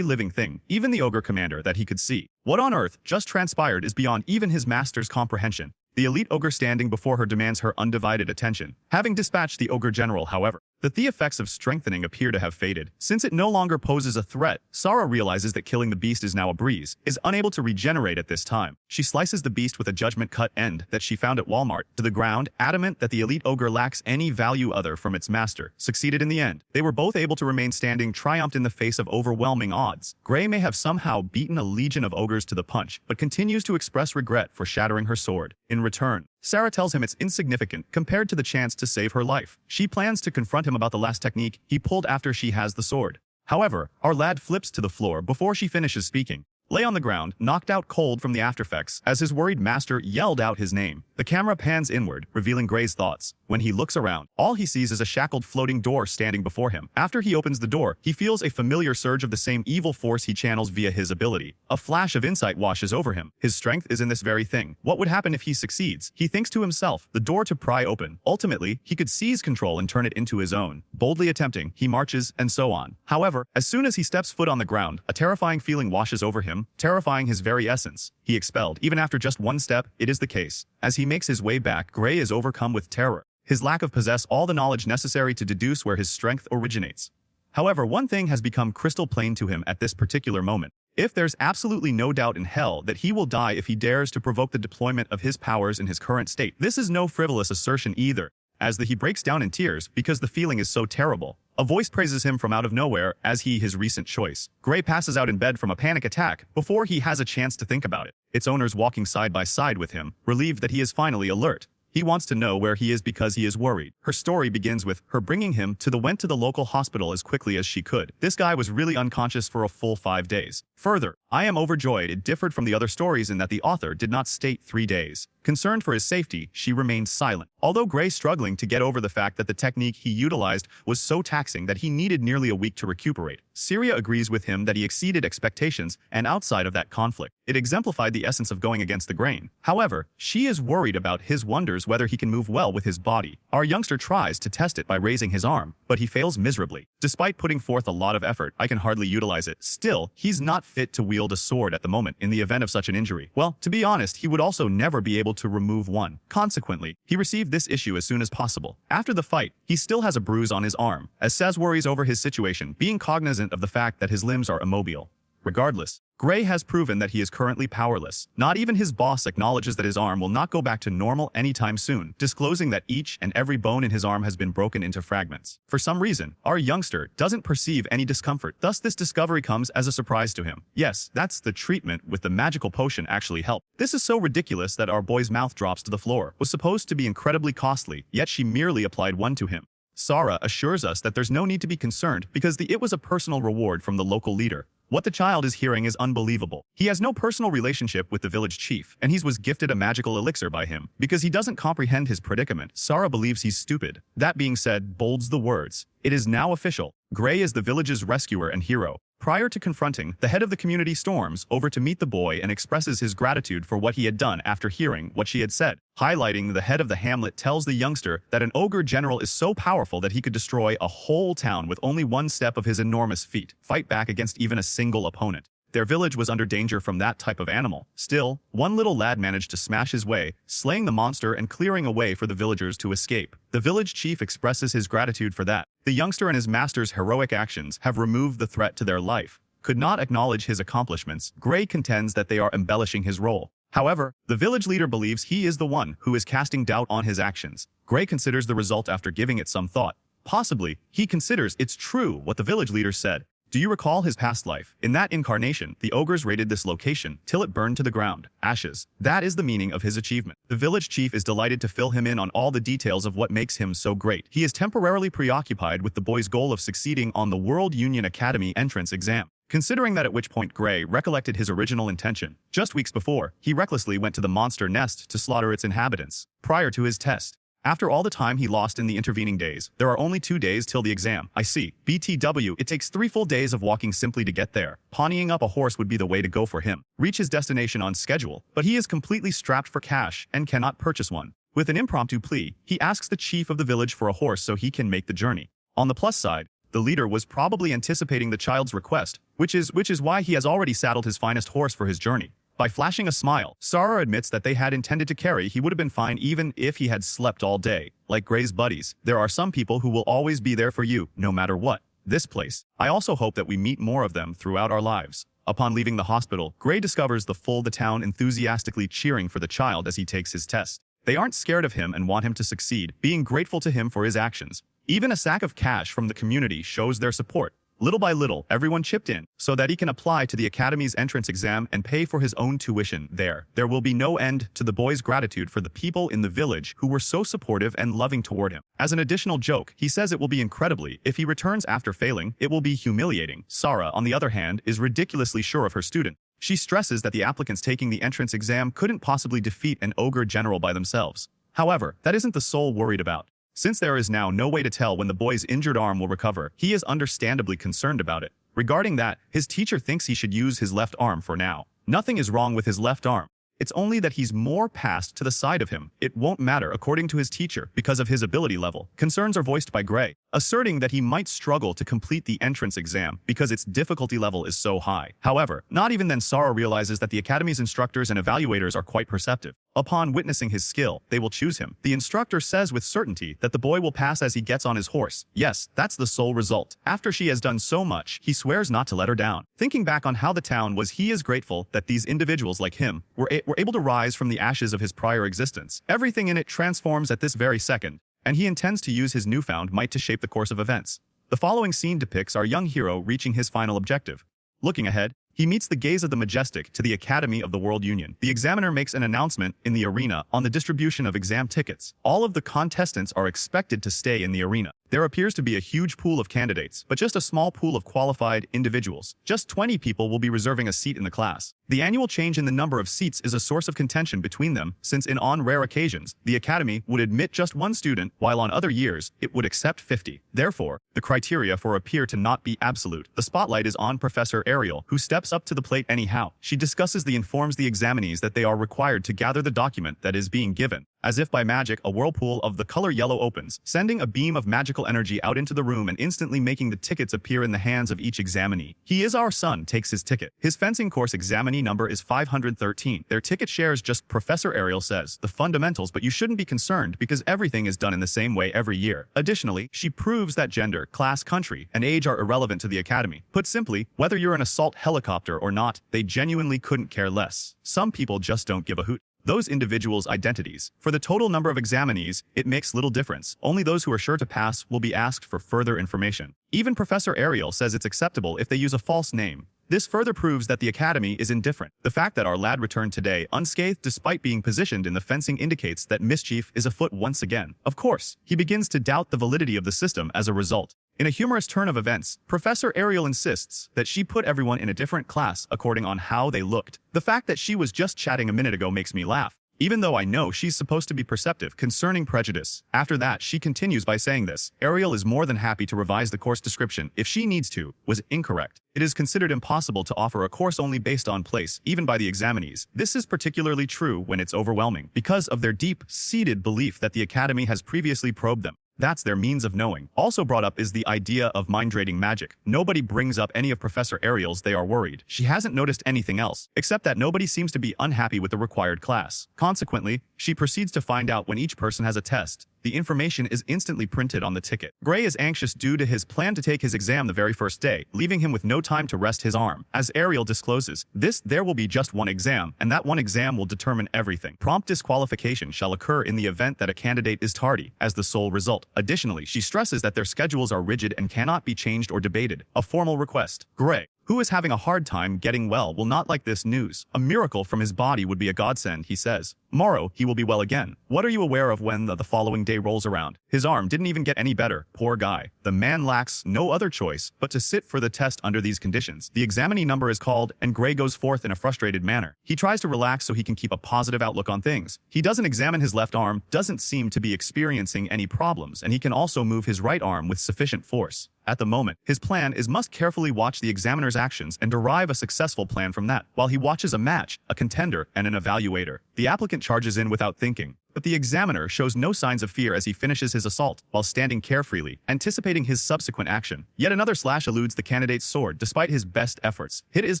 living thing, even the ogre commander that he could see. What on earth just transpired is beyond even his master's comprehension. The elite ogre standing before her demands her undivided attention. Having dispatched the ogre general, however, the effects of strengthening appear to have faded. Since it no longer poses a threat, Sarah realizes that killing the beast is now a breeze, is unable to regenerate at this time. She slices the beast with a judgment cut end that she found at Walmart to the ground, adamant that the elite ogre lacks any value other from its master. Succeeded in the end. They were both able to remain standing, triumphed in the face of overwhelming odds. Gray may have somehow beaten a legion of ogres to the punch, but continues to express regret for shattering her sword. In return, Sarah tells him it's insignificant compared to the chance to save her life. She plans to confront him about the last technique he pulled after she has the sword. However, our lad flips to the floor before she finishes speaking. lay on the ground, knocked out cold from the aftereffects, as his worried master yelled out his name. The camera pans inward, revealing Gray's thoughts. When he looks around, all he sees is a shackled floating door standing before him. After he opens the door, he feels a familiar surge of the same evil force he channels via his ability. A flash of insight washes over him. His strength is in this very thing. What would happen if he succeeds? He thinks to himself, the door to pry open. Ultimately, he could seize control and turn it into his own. Boldly attempting, he marches, and so on. However, as soon as he steps foot on the ground, a terrifying feeling washes over him, terrifying his very essence. He expelled. Even after just one step, it is the case. As he makes his way back, Gray is overcome with terror. His lack of possess all the knowledge necessary to deduce where his strength originates. However, one thing has become crystal plain to him at this particular moment. If there's absolutely no doubt in hell that he will die if he dares to provoke the deployment of his powers in his current state. This is no frivolous assertion either, as he breaks down in tears because the feeling is so terrible. A voice praises him from out of nowhere as his recent choice. Gray passes out in bed from a panic attack before he has a chance to think about it. Its owners walking side by side with him, relieved that he is finally alert. He wants to know where he is because he is worried. Her story begins with her bringing him to the local hospital as quickly as she could. This guy was really unconscious for a full 5 days. Further, I am overjoyed it differed from the other stories in that the author did not state 3 days. Concerned for his safety, she remained silent. Although Gray struggling to get over the fact that the technique he utilized was so taxing that he needed nearly a week to recuperate, Syria agrees with him that he exceeded expectations and outside of that conflict, it exemplified the essence of going against the grain. However, she is worried about his wonders whether he can move well with his body. Our youngster tries to test it by raising his arm, but he fails miserably. Despite putting forth a lot of effort, I can hardly utilize it. Still, he's not fit to wield a sword at the moment in the event of such an injury. Well, to be honest, he would also never be able to remove one. Consequently, he received this issue as soon as possible. After the fight, he still has a bruise on his arm, as Saz worries over his situation, being cognizant of the fact that his limbs are immobile. Regardless, Gray has proven that he is currently powerless. Not even his boss acknowledges that his arm will not go back to normal anytime soon, disclosing that each and every bone in his arm has been broken into fragments. For some reason, our youngster doesn't perceive any discomfort, thus this discovery comes as a surprise to him. Yes, that's the treatment with the magical potion actually helped. This is so ridiculous that our boy's mouth drops to the floor. Was supposed to be incredibly costly, yet she merely applied one to him. Sarah assures us that there's no need to be concerned because it was a personal reward from the local leader. What the child is hearing is unbelievable. He has no personal relationship with the village chief, and he was gifted a magical elixir by him. Because he doesn't comprehend his predicament, Sarah believes he's stupid. That being said, bolds the words. It is now official. Gray is the village's rescuer and hero. Prior to confronting, the head of the community storms over to meet the boy and expresses his gratitude for what he had done after hearing what she had said. Highlighting, the head of the hamlet tells the youngster that an ogre general is so powerful that he could destroy a whole town with only one step of his enormous feet, fight back against even a single opponent. Their village was under danger from that type of animal. Still, one little lad managed to smash his way, slaying the monster and clearing a way for the villagers to escape. The village chief expresses his gratitude for that. The youngster and his master's heroic actions have removed the threat to their life. Could not acknowledge his accomplishments. Gray contends that they are embellishing his role. However, the village leader believes he is the one who is casting doubt on his actions. Gray considers the result after giving it some thought. Possibly, he considers it's true what the village leader said. Do you recall his past life? In that incarnation, the ogres raided this location till it burned to the ground. Ashes. That is the meaning of his achievement. The village chief is delighted to fill him in on all the details of what makes him so great. He is temporarily preoccupied with the boy's goal of succeeding on the World Union Academy entrance exam. Considering that at which point Gray recollected his original intention. Just weeks before, he recklessly went to the monster nest to slaughter its inhabitants. Prior to his test. After all the time he lost in the intervening days, there are only 2 days till the exam. I see. BTW, it takes 3 full days of walking simply to get there. Ponying up a horse would be the way to go for him. Reach his destination on schedule, but he is completely strapped for cash and cannot purchase one. With an impromptu plea, he asks the chief of the village for a horse so he can make the journey. On the plus side, the leader was probably anticipating the child's request, which is why he has already saddled his finest horse for his journey. By flashing a smile, Sarah admits that they had intended to carry he would have been fine even if he had slept all day. Like Gray's buddies, there are some people who will always be there for you, no matter what. This place. I also hope that we meet more of them throughout our lives. Upon leaving the hospital, Gray discovers the town enthusiastically cheering for the child as he takes his test. They aren't scared of him and want him to succeed, being grateful to him for his actions. Even a sack of cash from the community shows their support. Little by little, everyone chipped in, so that he can apply to the academy's entrance exam and pay for his own tuition there. There will be no end to the boy's gratitude for the people in the village who were so supportive and loving toward him. As an additional joke, he says it will be incredibly. If he returns after failing, it will be humiliating. Sarah, on the other hand, is ridiculously sure of her student. She stresses that the applicants taking the entrance exam couldn't possibly defeat an ogre general by themselves. However, that isn't the Soul worried about. Since there is now no way to tell when the boy's injured arm will recover, he is understandably concerned about it. Regarding that, his teacher thinks he should use his left arm for now. Nothing is wrong with his left arm. It's only that he's more passed to the side of him. It won't matter according to his teacher because of his ability level. Concerns are voiced by Gray, asserting that he might struggle to complete the entrance exam because its difficulty level is so high. However, not even then Sarah realizes that the Academy's instructors and evaluators are quite perceptive. Upon witnessing his skill, they will choose him. The instructor says with certainty that the boy will pass as he gets on his horse. Yes, that's the Soul result. After she has done so much, he swears not to let her down. Thinking back on how the town was, he is grateful that these individuals like him were able to rise from the ashes of his prior existence. Everything in it transforms at this very second, and he intends to use his newfound might to shape the course of events. The following scene depicts our young hero reaching his final objective. Looking ahead, he meets the gaze of the majestic to the Academy of the World Union. The examiner makes an announcement in the arena on the distribution of exam tickets. All of the contestants are expected to stay in the arena. There appears to be a huge pool of candidates, but just a small pool of qualified individuals. Just 20 people will be reserving a seat in the class. The annual change in the number of seats is a source of contention between them, since on rare occasions, the Academy would admit just one student, while on other years, it would accept 50. Therefore, the criteria appear to not be absolute. The spotlight is on Professor Ariel, who steps up to the plate anyhow. She informs the examinees that they are required to gather the document that is being given. As if by magic, a whirlpool of the color yellow opens, sending a beam of magical energy out into the room and instantly making the tickets appear in the hands of each examinee. He is our son takes his ticket. His fencing course examinee number is 513. Their ticket shares just Professor Ariel says, the fundamentals, but you shouldn't be concerned because everything is done in the same way every year. Additionally, she proves that gender, class, country, and age are irrelevant to the Academy. Put simply, whether you're an assault helicopter or not, they genuinely couldn't care less. Some people just don't give a hoot. Those individuals' identities. For the total number of examinees, it makes little difference. Only those who are sure to pass will be asked for further information. Even Professor Ariel says it's acceptable if they use a false name. This further proves that the Academy is indifferent. The fact that our lad returned today unscathed despite being positioned in the fencing indicates that mischief is afoot once again. Of course, he begins to doubt the validity of the system as a result. In a humorous turn of events, Professor Ariel insists that she put everyone in a different class according on how they looked. The fact that she was just chatting a minute ago makes me laugh, even though I know she's supposed to be perceptive concerning prejudice. After that, she continues by saying this. Ariel is more than happy to revise the course description if she needs to, was incorrect. It is considered impossible to offer a course only based on place, even by the examinees. This is particularly true when it's overwhelming, because of their deep-seated belief that the Academy has previously probed them. That's their means of knowing. Also brought up is the idea of mind-draining magic. Nobody brings up any of Professor Ariel's. They are worried. She hasn't noticed anything else, except that nobody seems to be unhappy with the required class. Consequently, she proceeds to find out when each person has a test. The information is instantly printed on the ticket. Gray is anxious due to his plan to take his exam the very first day, leaving him with no time to rest his arm. As Ariel discloses, there will be just one exam, and that one exam will determine everything. Prompt disqualification shall occur in the event that a candidate is tardy, as the sole result. Additionally, she stresses that their schedules are rigid and cannot be changed or debated. A formal request. Gray, who is having a hard time getting well, will not like this news. A miracle from his body would be a godsend, he says. Tomorrow, he will be well again. What are you aware of when the following day rolls around? His arm didn't even get any better. Poor guy. The man lacks no other choice but to sit for the test under these conditions. The examinee number is called, and Gray goes forth in a frustrated manner. He tries to relax so he can keep a positive outlook on things. He doesn't examine his left arm, doesn't seem to be experiencing any problems, and he can also move his right arm with sufficient force. At the moment, his plan is must carefully watch the examiner's actions and derive a successful plan from that, while he watches a match, a contender, and an evaluator. The applicant charges in without thinking, but the examiner shows no signs of fear as he finishes his assault, while standing carefreely, anticipating his subsequent action. Yet another slash eludes the candidate's sword despite his best efforts. It is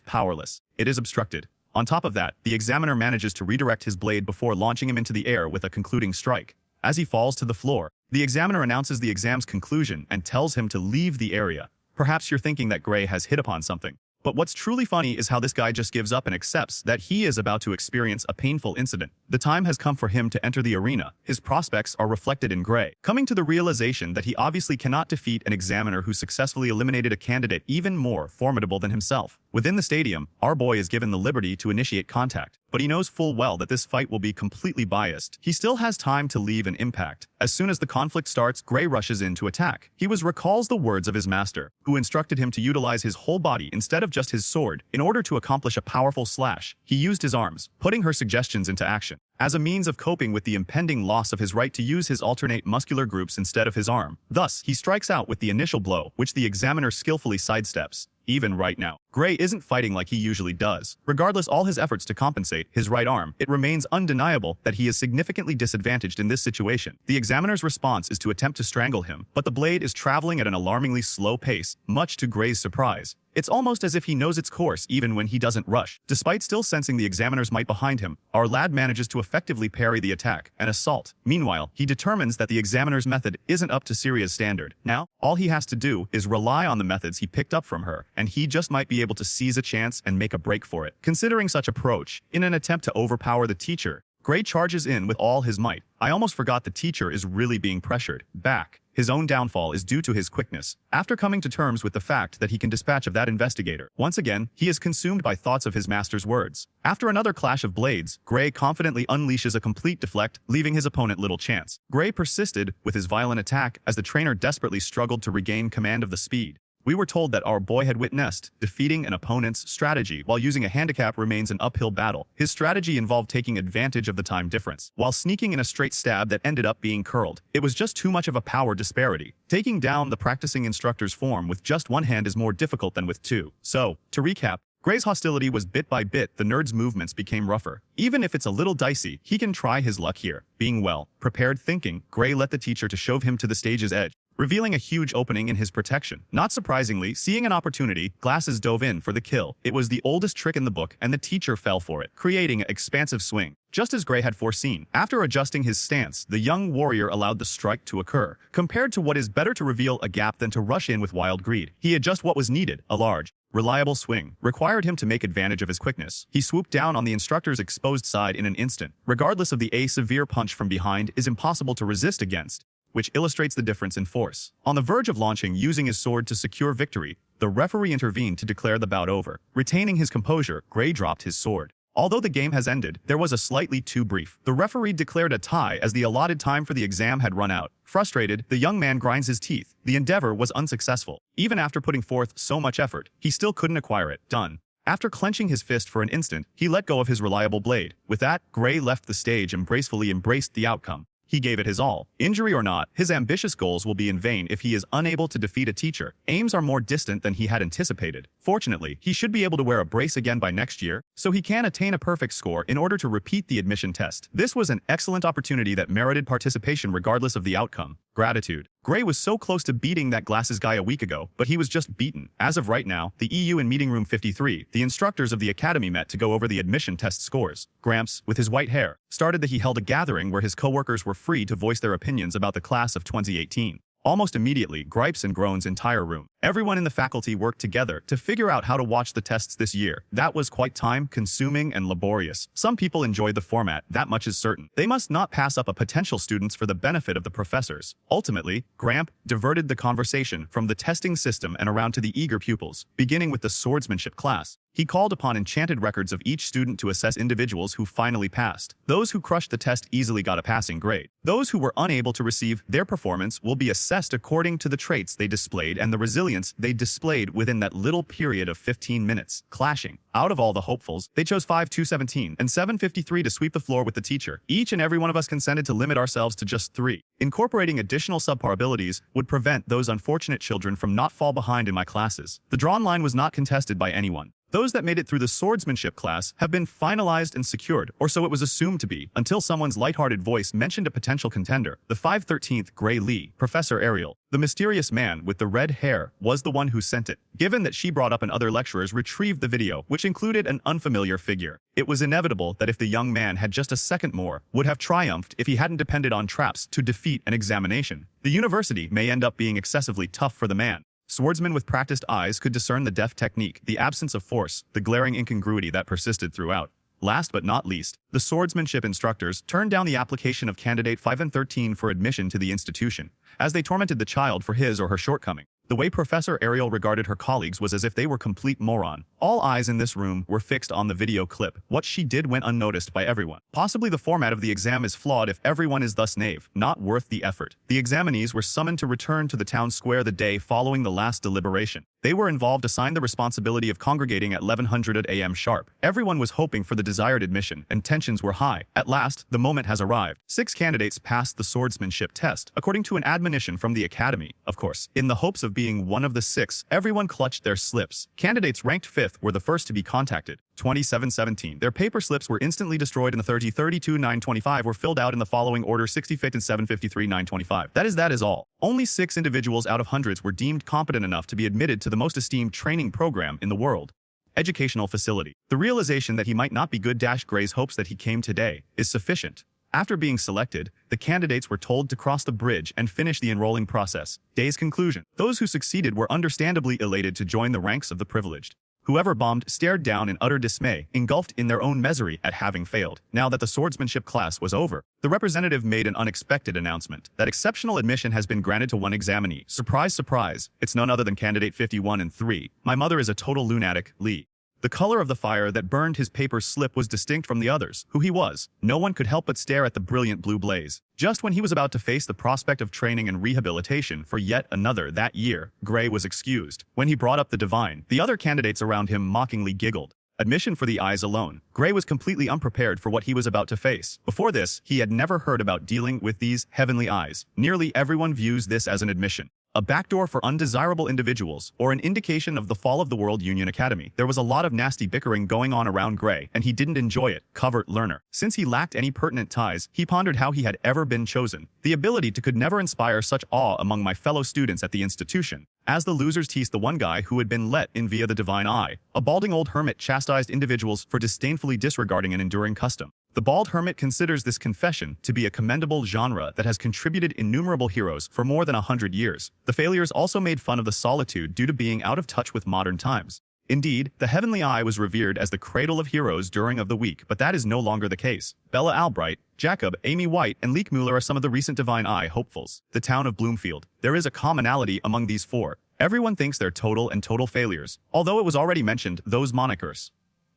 powerless. It is obstructed. On top of that, the examiner manages to redirect his blade before launching him into the air with a concluding strike. As he falls to the floor, the examiner announces the exam's conclusion and tells him to leave the area. Perhaps you're thinking that Gray has hit upon something. But what's truly funny is how this guy just gives up and accepts that he is about to experience a painful incident. The time has come for him to enter the arena. His prospects are reflected in Gray, coming to the realization that he obviously cannot defeat an examiner who successfully eliminated a candidate even more formidable than himself. Within the stadium, our boy is given the liberty to initiate contact, but he knows full well that this fight will be completely biased. He still has time to leave an impact. As soon as the conflict starts, Gray rushes in to attack. He recalls the words of his master, who instructed him to utilize his whole body instead of just his sword. In order to accomplish a powerful slash, he used his arms, putting her suggestions into action. As a means of coping with the impending loss of his right to use his alternate muscular groups instead of his arm. Thus, he strikes out with the initial blow, which the examiner skillfully sidesteps. Even right now, Gray isn't fighting like he usually does. Regardless all his efforts to compensate his right arm, it remains undeniable that he is significantly disadvantaged in this situation. The examiner's response is to attempt to strangle him, but the blade is traveling at an alarmingly slow pace, much to Gray's surprise. It's almost as if he knows its course even when he doesn't rush. Despite still sensing the examiner's might behind him, our lad manages to effectively parry the attack and assault. Meanwhile, he determines that the examiner's method isn't up to Syria's standard. Now, all he has to do is rely on the methods he picked up from her, and he just might be able to seize a chance and make a break for it. Considering such approach, in an attempt to overpower the teacher, Gray charges in with all his might. I almost forgot the teacher is really being pressured back. His own downfall is due to his quickness. After coming to terms with the fact that he can dispatch of that investigator, once again, he is consumed by thoughts of his master's words. After another clash of blades, Gray confidently unleashes a complete deflect, leaving his opponent little chance. Gray persisted with his violent attack as the trainer desperately struggled to regain command of the speed. We were told that our boy had witnessed defeating an opponent's strategy while using a handicap remains an uphill battle. His strategy involved taking advantage of the time difference, while sneaking in a straight stab that ended up being curled. It was just too much of a power disparity. Taking down the practicing instructor's form with just one hand is more difficult than with two. So, to recap, Gray's hostility was bit by bit, the nerd's movements became rougher. Even if it's a little dicey, he can try his luck here. Being well prepared thinking, Gray let the teacher to shove him to the stage's edge, revealing a huge opening in his protection. Not surprisingly, seeing an opportunity, Glasses dove in for the kill. It was the oldest trick in the book, and the teacher fell for it, creating an expansive swing. Just as Gray had foreseen, after adjusting his stance, the young warrior allowed the strike to occur. Compared to what is better to reveal a gap than to rush in with wild greed, he had just what was needed, a large, reliable swing, required him to make advantage of his quickness. He swooped down on the instructor's exposed side in an instant. Regardless of a severe punch from behind is impossible to resist against, which illustrates the difference in force. On the verge of launching, using his sword to secure victory, the referee intervened to declare the bout over. Retaining his composure, Gray dropped his sword. Although the game has ended, there was a slightly too brief. The referee declared a tie as the allotted time for the exam had run out. Frustrated, the young man grinds his teeth. The endeavor was unsuccessful. Even after putting forth so much effort, he still couldn't acquire it. Done. After clenching his fist for an instant, he let go of his reliable blade. With that, Gray left the stage and gracefully embraced the outcome. He gave it his all. Injury or not, his ambitious goals will be in vain if he is unable to defeat a teacher. Aims are more distant than he had anticipated. Fortunately, he should be able to wear a brace again by next year, so he can attain a perfect score in order to repeat the admission test. This was an excellent opportunity that merited participation regardless of the outcome. Gratitude. Gray was so close to beating that Glasses guy a week ago, but he was just beaten. As of right now, the EU in meeting room 53, the instructors of the academy met to go over the admission test scores. Gramps, with his white hair, started that he held a gathering where his co-workers were free to voice their opinions about the class of 2018. Almost immediately, gripes and groans entire room. Everyone in the faculty worked together to figure out how to watch the tests this year. That was quite time-consuming and laborious. Some people enjoyed the format, that much is certain. They must not pass up a potential students for the benefit of the professors. Ultimately, Gramp diverted the conversation from the testing system and around to the eager pupils, beginning with the swordsmanship class. He called upon enchanted records of each student to assess individuals who finally passed. Those who crushed the test easily got a passing grade. Those who were unable to receive their performance will be assessed according to the traits they displayed and the resilience they displayed within that little period of 15 minutes. Clashing. Out of all the hopefuls, they chose 5217 and 753 to sweep the floor with the teacher. Each and every one of us consented to limit ourselves to just 3. Incorporating additional subpar abilities would prevent those unfortunate children from not fall behind in my classes. The drawn line was not contested by anyone. Those that made it through the swordsmanship class have been finalized and secured, or so it was assumed to be, until someone's lighthearted voice mentioned a potential contender, the 513th Gray Lee, Professor Ariel. The mysterious man with the red hair was the one who sent it. Given that she brought up and other lecturers retrieved the video, which included an unfamiliar figure, it was inevitable that if the young man had just a second more, would have triumphed if he hadn't depended on traps to defeat an examination. The university may end up being excessively tough for the man. Swordsmen with practiced eyes could discern the deft technique, the absence of force, the glaring incongruity that persisted throughout. Last but not least, the swordsmanship instructors turned down the application of candidate 513 for admission to the institution, as they tormented the child for his or her shortcoming. The way Professor Ariel regarded her colleagues was as if they were complete moron. All eyes in this room were fixed on the video clip. What she did went unnoticed by everyone. Possibly the format of the exam is flawed if everyone is thus naive, not worth the effort. The examinees were summoned to return to the town square the day following the last deliberation. They were involved assigned the responsibility of congregating at 1100 a.m. sharp. Everyone was hoping for the desired admission, and tensions were high. At last, the moment has arrived. 6 candidates passed the swordsmanship test, according to an admonition from the academy. Of course, in the hopes of being one of the 6, everyone clutched their slips. Candidates ranked 5th were the first to be contacted. 2717. Their paper slips were instantly destroyed and the 30, 32, 925 were filled out in the following order: 65th and 753, 925. That is all. Only 6 individuals out of hundreds were deemed competent enough to be admitted to the most esteemed training program in the world. Educational facility. The realization that he might not be good - Gray's hopes that he came today is sufficient. After being selected, the candidates were told to cross the bridge and finish the enrolling process. Day's conclusion. Those who succeeded were understandably elated to join the ranks of the privileged. Whoever bombed stared down in utter dismay, engulfed in their own misery at having failed. Now that the swordsmanship class was over, the representative made an unexpected announcement that exceptional admission has been granted to one examinee. Surprise, surprise, it's none other than candidate 51 and 3. My mother is a total lunatic, Lee. The color of the fire that burned his paper slip was distinct from the others. Who he was, no one could help but stare at the brilliant blue blaze. Just when he was about to face the prospect of training and rehabilitation for yet another that year, Gray was excused. When he brought up the divine, the other candidates around him mockingly giggled. Admission for the eyes alone. Gray was completely unprepared for what he was about to face. Before this, he had never heard about dealing with these heavenly eyes. Nearly everyone views this as an admission, a backdoor for undesirable individuals, or an indication of the fall of the World Union Academy. There was a lot of nasty bickering going on around Gray, and he didn't enjoy it. Covert learner. Since he lacked any pertinent ties, he pondered how he had ever been chosen. The ability to could never inspire such awe among my fellow students at the institution. As the losers teased the one guy who had been let in via the divine eye, a balding old hermit chastised individuals for disdainfully disregarding an enduring custom. The bald hermit considers this confession to be a commendable genre that has contributed innumerable heroes for more than 100 years. The failures also made fun of the solitude due to being out of touch with modern times. Indeed, the heavenly eye was revered as the cradle of heroes during of the week, but that is no longer the case. Bella Albright, Jacob, Amy White, and Leek Mueller are some of the recent divine eye hopefuls. The town of Bloomfield. There is a commonality among these 4. Everyone thinks they're total failures, although it was already mentioned, those monikers.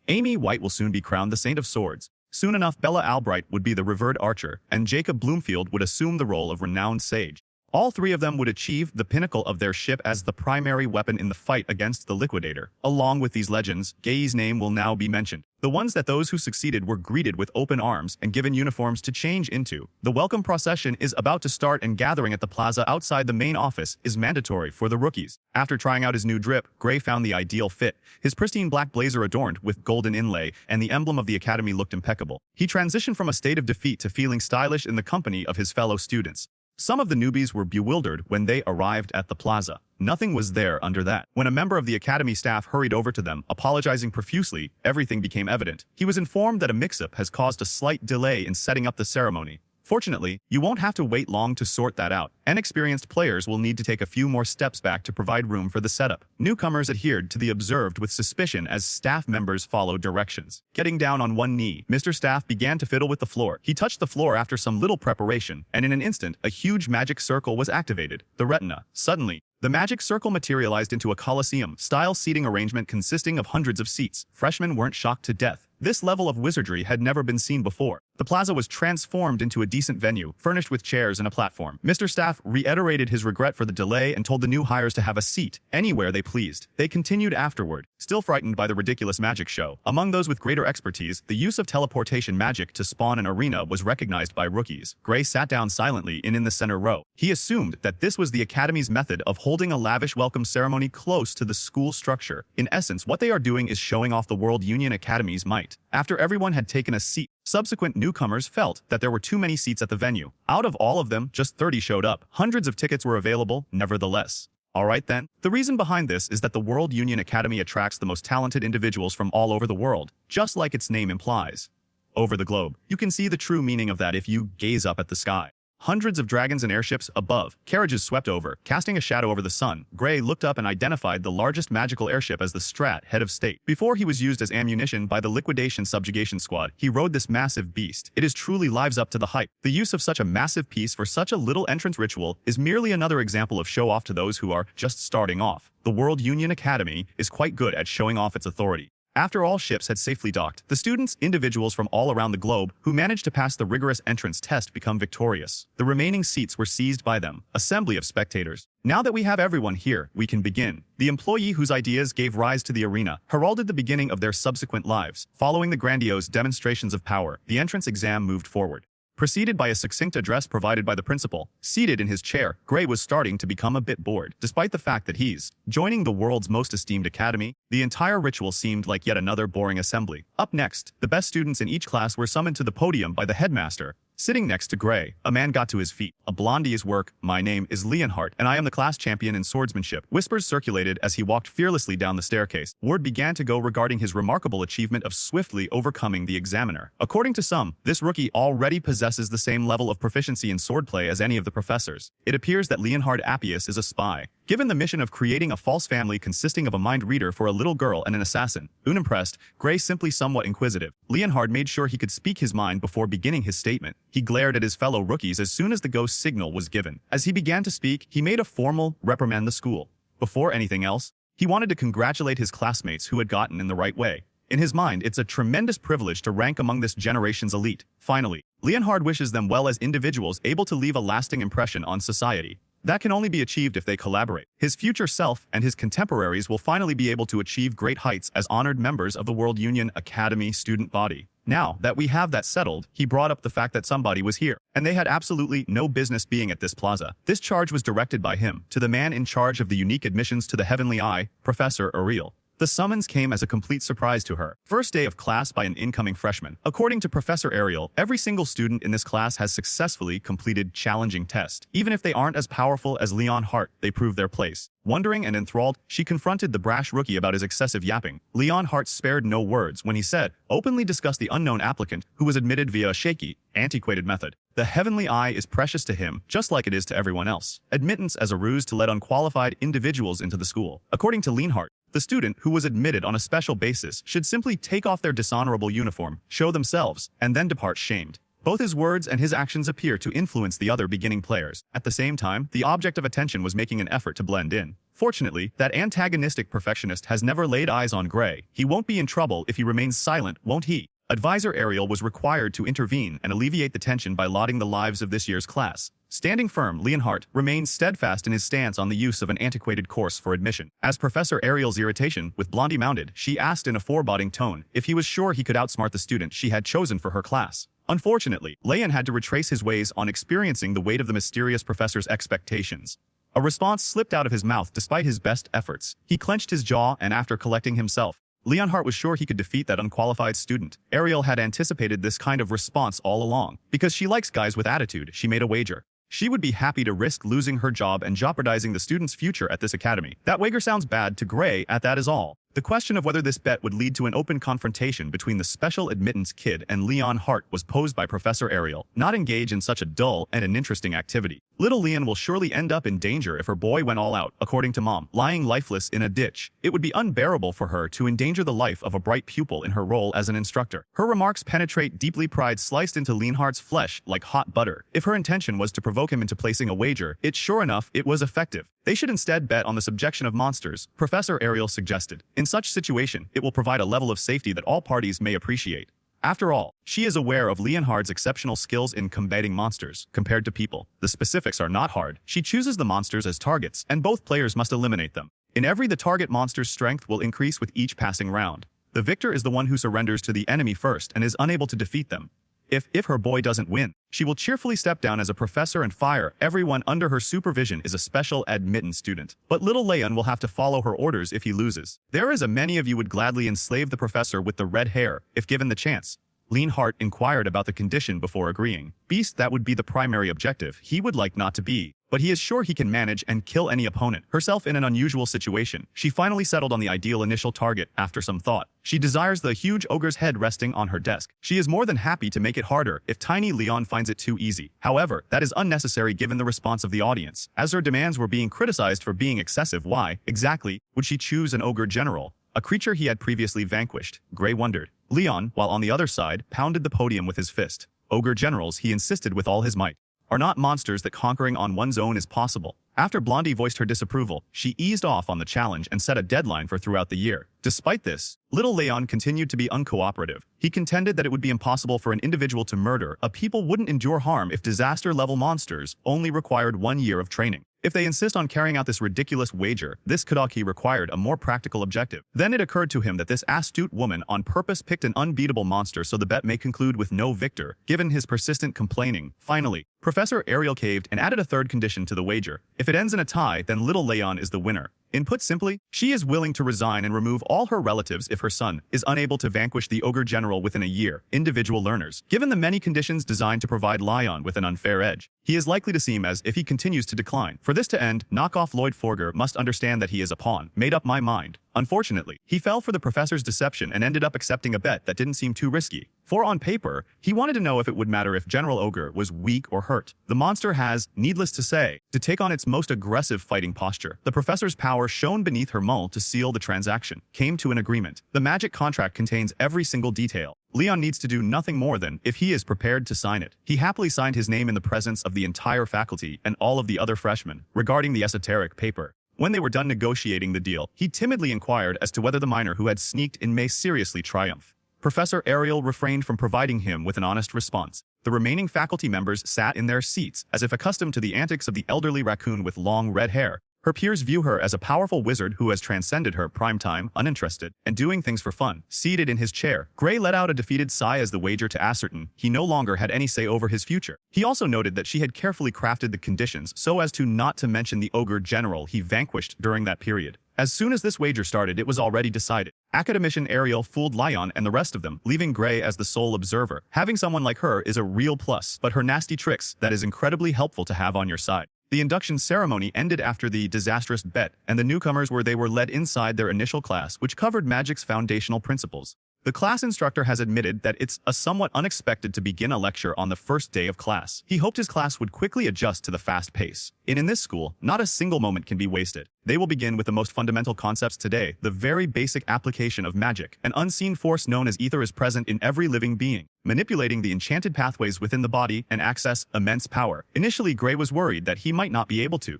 Amy White will soon be crowned the Saint of Swords. Soon enough, Bella Albright would be the revered archer, and Jacob Bloomfield would assume the role of renowned sage. All 3 of them would achieve the pinnacle of their ship as the primary weapon in the fight against the Liquidator. Along with these legends, Gay's name will now be mentioned. The ones that those who succeeded were greeted with open arms and given uniforms to change into. The welcome procession is about to start, and gathering at the plaza outside the main office is mandatory for the rookies. After trying out his new drip, Gray found the ideal fit. His pristine black blazer adorned with golden inlay, and the emblem of the academy looked impeccable. He transitioned from a state of defeat to feeling stylish in the company of his fellow students. Some of the newbies were bewildered when they arrived at the plaza. Nothing was there under that. When a member of the academy staff hurried over to them, apologizing profusely, everything became evident. He was informed that a mix-up has caused a slight delay in setting up the ceremony. Fortunately, you won't have to wait long to sort that out. Inexperienced players will need to take a few more steps back to provide room for the setup. Newcomers adhered to the observed with suspicion as staff members followed directions. Getting down on one knee, Mr. Staff began to fiddle with the floor. He touched the floor after some little preparation, and in an instant, a huge magic circle was activated. The retina. Suddenly, the magic circle materialized into a Colosseum-style seating arrangement consisting of hundreds of seats. Freshmen weren't shocked to death. This level of wizardry had never been seen before. The plaza was transformed into a decent venue, furnished with chairs and a platform. Mr. Staff reiterated his regret for the delay and told the new hires to have a seat anywhere they pleased. They continued afterward, still frightened by the ridiculous magic show. Among those with greater expertise, the use of teleportation magic to spawn an arena was recognized by rookies. Gray sat down silently in the center row. He assumed that this was the academy's method of holding a lavish welcome ceremony close to the school structure. In essence, what they are doing is showing off the World Union Academy's might. After everyone had taken a seat, subsequent newcomers felt that there were too many seats at the venue. Out of all of them, just 30 showed up. Hundreds of tickets were available, nevertheless. Alright then. The reason behind this is that the World Union Academy attracts the most talented individuals from all over the world, just like its name implies. Over the globe. You can see the true meaning of that if you gaze up at the sky. Hundreds of dragons and airships above. Carriages swept over, casting a shadow over the sun. Gray looked up and identified the largest magical airship as the Strat, head of state. Before he was used as ammunition by the liquidation subjugation squad, he rode this massive beast. It is truly lives up to the hype. The use of such a massive piece for such a little entrance ritual is merely another example of show-off to those who are just starting off. The World Union Academy is quite good at showing off its authority. After all ships had safely docked, the students, individuals from all around the globe, who managed to pass the rigorous entrance test become victorious. The remaining seats were seized by them, assembly of spectators. Now that we have everyone here, we can begin. The employee whose ideas gave rise to the arena heralded the beginning of their subsequent lives. Following the grandiose demonstrations of power, the entrance exam moved forward. Preceded by a succinct address provided by the principal, seated in his chair, Gray was starting to become a bit bored. Despite the fact that he's joining the world's most esteemed academy, the entire ritual seemed like yet another boring assembly. Up next, the best students in each class were summoned to the podium by the headmaster. Sitting next to Gray, a man got to his feet. A blondie's work. "My name is Leonhardt, and I am the class champion in swordsmanship." Whispers circulated as he walked fearlessly down the staircase. Word began to go regarding his remarkable achievement of swiftly overcoming the examiner. According to some, this rookie already possesses the same level of proficiency in swordplay as any of the professors. It appears that Leonhard Appius is a spy. Given the mission of creating a false family consisting of a mind reader for a little girl and an assassin, unimpressed, Gray simply somewhat inquisitive, Leonhard made sure he could speak his mind before beginning his statement. He glared at his fellow rookies as soon as the ghost signal was given. As he began to speak, he made a formal reprimand the school. Before anything else, he wanted to congratulate his classmates who had gotten in the right way. In his mind, it's a tremendous privilege to rank among this generation's elite. Finally, Leonhard wishes them well as individuals able to leave a lasting impression on society. That can only be achieved if they collaborate. His future self and his contemporaries will finally be able to achieve great heights as honored members of the World Union Academy student body. Now that we have that settled, he brought up the fact that somebody was here, and they had absolutely no business being at this plaza. This charge was directed by him to the man in charge of the unique admissions to the Heavenly Eye, Professor Ariel. The summons came as a complete surprise to her. First day of class by an incoming freshman. According to Professor Ariel, every single student in this class has successfully completed challenging tests. Even if they aren't as powerful as Leonhardt, they prove their place. Wondering and enthralled, she confronted the brash rookie about his excessive yapping. Leonhardt spared no words when he said, openly discussed the unknown applicant who was admitted via a shaky, antiquated method. The Heavenly Eye is precious to him, just like it is to everyone else. Admittance as a ruse to let unqualified individuals into the school. According to Leonhardt, the student who was admitted on a special basis should simply take off their dishonorable uniform, show themselves, and then depart shamed. Both his words and his actions appear to influence the other beginning players. At the same time, the object of attention was making an effort to blend in. Fortunately, that antagonistic perfectionist has never laid eyes on Gray. He won't be in trouble if he remains silent, won't he? Advisor Ariel was required to intervene and alleviate the tension by lauding the lives of this year's class. Standing firm, Leonhardt remained steadfast in his stance on the use of an antiquated course for admission. As Professor Ariel's irritation with Blondie mounted, she asked in a foreboding tone if he was sure he could outsmart the student she had chosen for her class. Unfortunately, Leon had to retrace his ways on experiencing the weight of the mysterious professor's expectations. A response slipped out of his mouth despite his best efforts. He clenched his jaw and after collecting himself, Leonhardt was sure he could defeat that unqualified student. Ariel had anticipated this kind of response all along. Because she likes guys with attitude, she made a wager. She would be happy to risk losing her job and jeopardizing the student's future at this academy. That wager sounds bad to Gray, at that is all. The question of whether this bet would lead to an open confrontation between the special admittance kid and Leonhardt was posed by Professor Ariel. Not engage in such a dull and uninteresting activity. Little Leon will surely end up in danger if her boy went all out, according to Mom, lying lifeless in a ditch. It would be unbearable for her to endanger the life of a bright pupil in her role as an instructor. Her remarks penetrate deeply, pride sliced into Leonhardt's flesh like hot butter. If her intention was to provoke him into placing a wager, sure enough, it was effective. They should instead bet on the subjection of monsters, Professor Ariel suggested. In such situation, it will provide a level of safety that all parties may appreciate. After all, she is aware of Leonhardt's exceptional skills in combating monsters compared to people. The specifics are not hard. She chooses the monsters as targets, and both players must eliminate them. In every, the target monster's strength will increase with each passing round. The victor is the one who surrenders to the enemy first and is unable to defeat them. If her boy doesn't win, she will cheerfully step down as a professor and fire everyone under her supervision is a special admittance student. But little Leon will have to follow her orders if he loses. There is a many of you would gladly enslave the professor with the red hair, if given the chance. Leonhardt inquired about the condition before agreeing. Beast, that would be the primary objective. He would like not to be, but he is sure he can manage and kill any opponent. Herself in an unusual situation, she finally settled on the ideal initial target after some thought. She desires the huge ogre's head resting on her desk. She is more than happy to make it harder if tiny Leon finds it too easy. However, that is unnecessary given the response of the audience. As her demands were being criticized for being excessive, why, exactly, would she choose an ogre general, a creature he had previously vanquished? Gray wondered. Leon, while on the other side, pounded the podium with his fist. Ogre generals, he insisted with all his might, are not monsters that conquering on one's own is possible. After Blondie voiced her disapproval, she eased off on the challenge and set a deadline for throughout the year. Despite this, little Leon continued to be uncooperative. He contended that it would be impossible for an individual to murder a people wouldn't endure harm if disaster-level monsters only required 1 year of training. If they insist on carrying out this ridiculous wager, this Kodaki required a more practical objective. Then it occurred to him that this astute woman on purpose picked an unbeatable monster so the bet may conclude with no victor, given his persistent complaining. Finally, Professor Ariel caved and added a third condition to the wager. If it ends in a tie, then little Leon is the winner. Input simply, she is willing to resign and remove all her relatives if her son is unable to vanquish the ogre general within a year. Individual learners. Given the many conditions designed to provide Leon with an unfair edge, he is likely to seem as if he continues to decline. For this to end, knockoff Lloyd Forger must understand that he is a pawn. Made up my mind. Unfortunately, he fell for the professor's deception and ended up accepting a bet that didn't seem too risky. For on paper, he wanted to know if it would matter if General Ogre was weak or hurt. The monster has, needless to say, to take on its most aggressive fighting posture. The professor's power shone beneath her mull to seal the transaction. Came to an agreement. The magic contract contains every single detail. Leon needs to do nothing more than, if he is prepared to sign it. He happily signed his name in the presence of the entire faculty and all of the other freshmen. Regarding the esoteric paper, when they were done negotiating the deal, he timidly inquired as to whether the minor who had sneaked in may seriously triumph. Professor Ariel refrained from providing him with an honest response. The remaining faculty members sat in their seats, as if accustomed to the antics of the elderly raccoon with long red hair. Her peers view her as a powerful wizard who has transcended her prime time, uninterested, and doing things for fun. Seated in his chair, Gray let out a defeated sigh as the wager to ascertain he no longer had any say over his future. He also noted that she had carefully crafted the conditions so as to not to mention the ogre general he vanquished during that period. As soon as this wager started, it was already decided. Academician Ariel fooled Leon and the rest of them, leaving Gray as the sole observer. Having someone like her is a real plus, but her nasty tricks, that is incredibly helpful to have on your side. The induction ceremony ended after the disastrous bet, and the newcomers were led inside their initial class, which covered magic's foundational principles. The class instructor has admitted that it's a somewhat unexpected to begin a lecture on the first day of class. He hoped his class would quickly adjust to the fast pace. In this school, not a single moment can be wasted. They will begin with the most fundamental concepts today. The very basic application of magic. An unseen force known as ether is present in every living being, manipulating the enchanted pathways within the body and access immense power. Initially, Gray was worried that he might not be able to,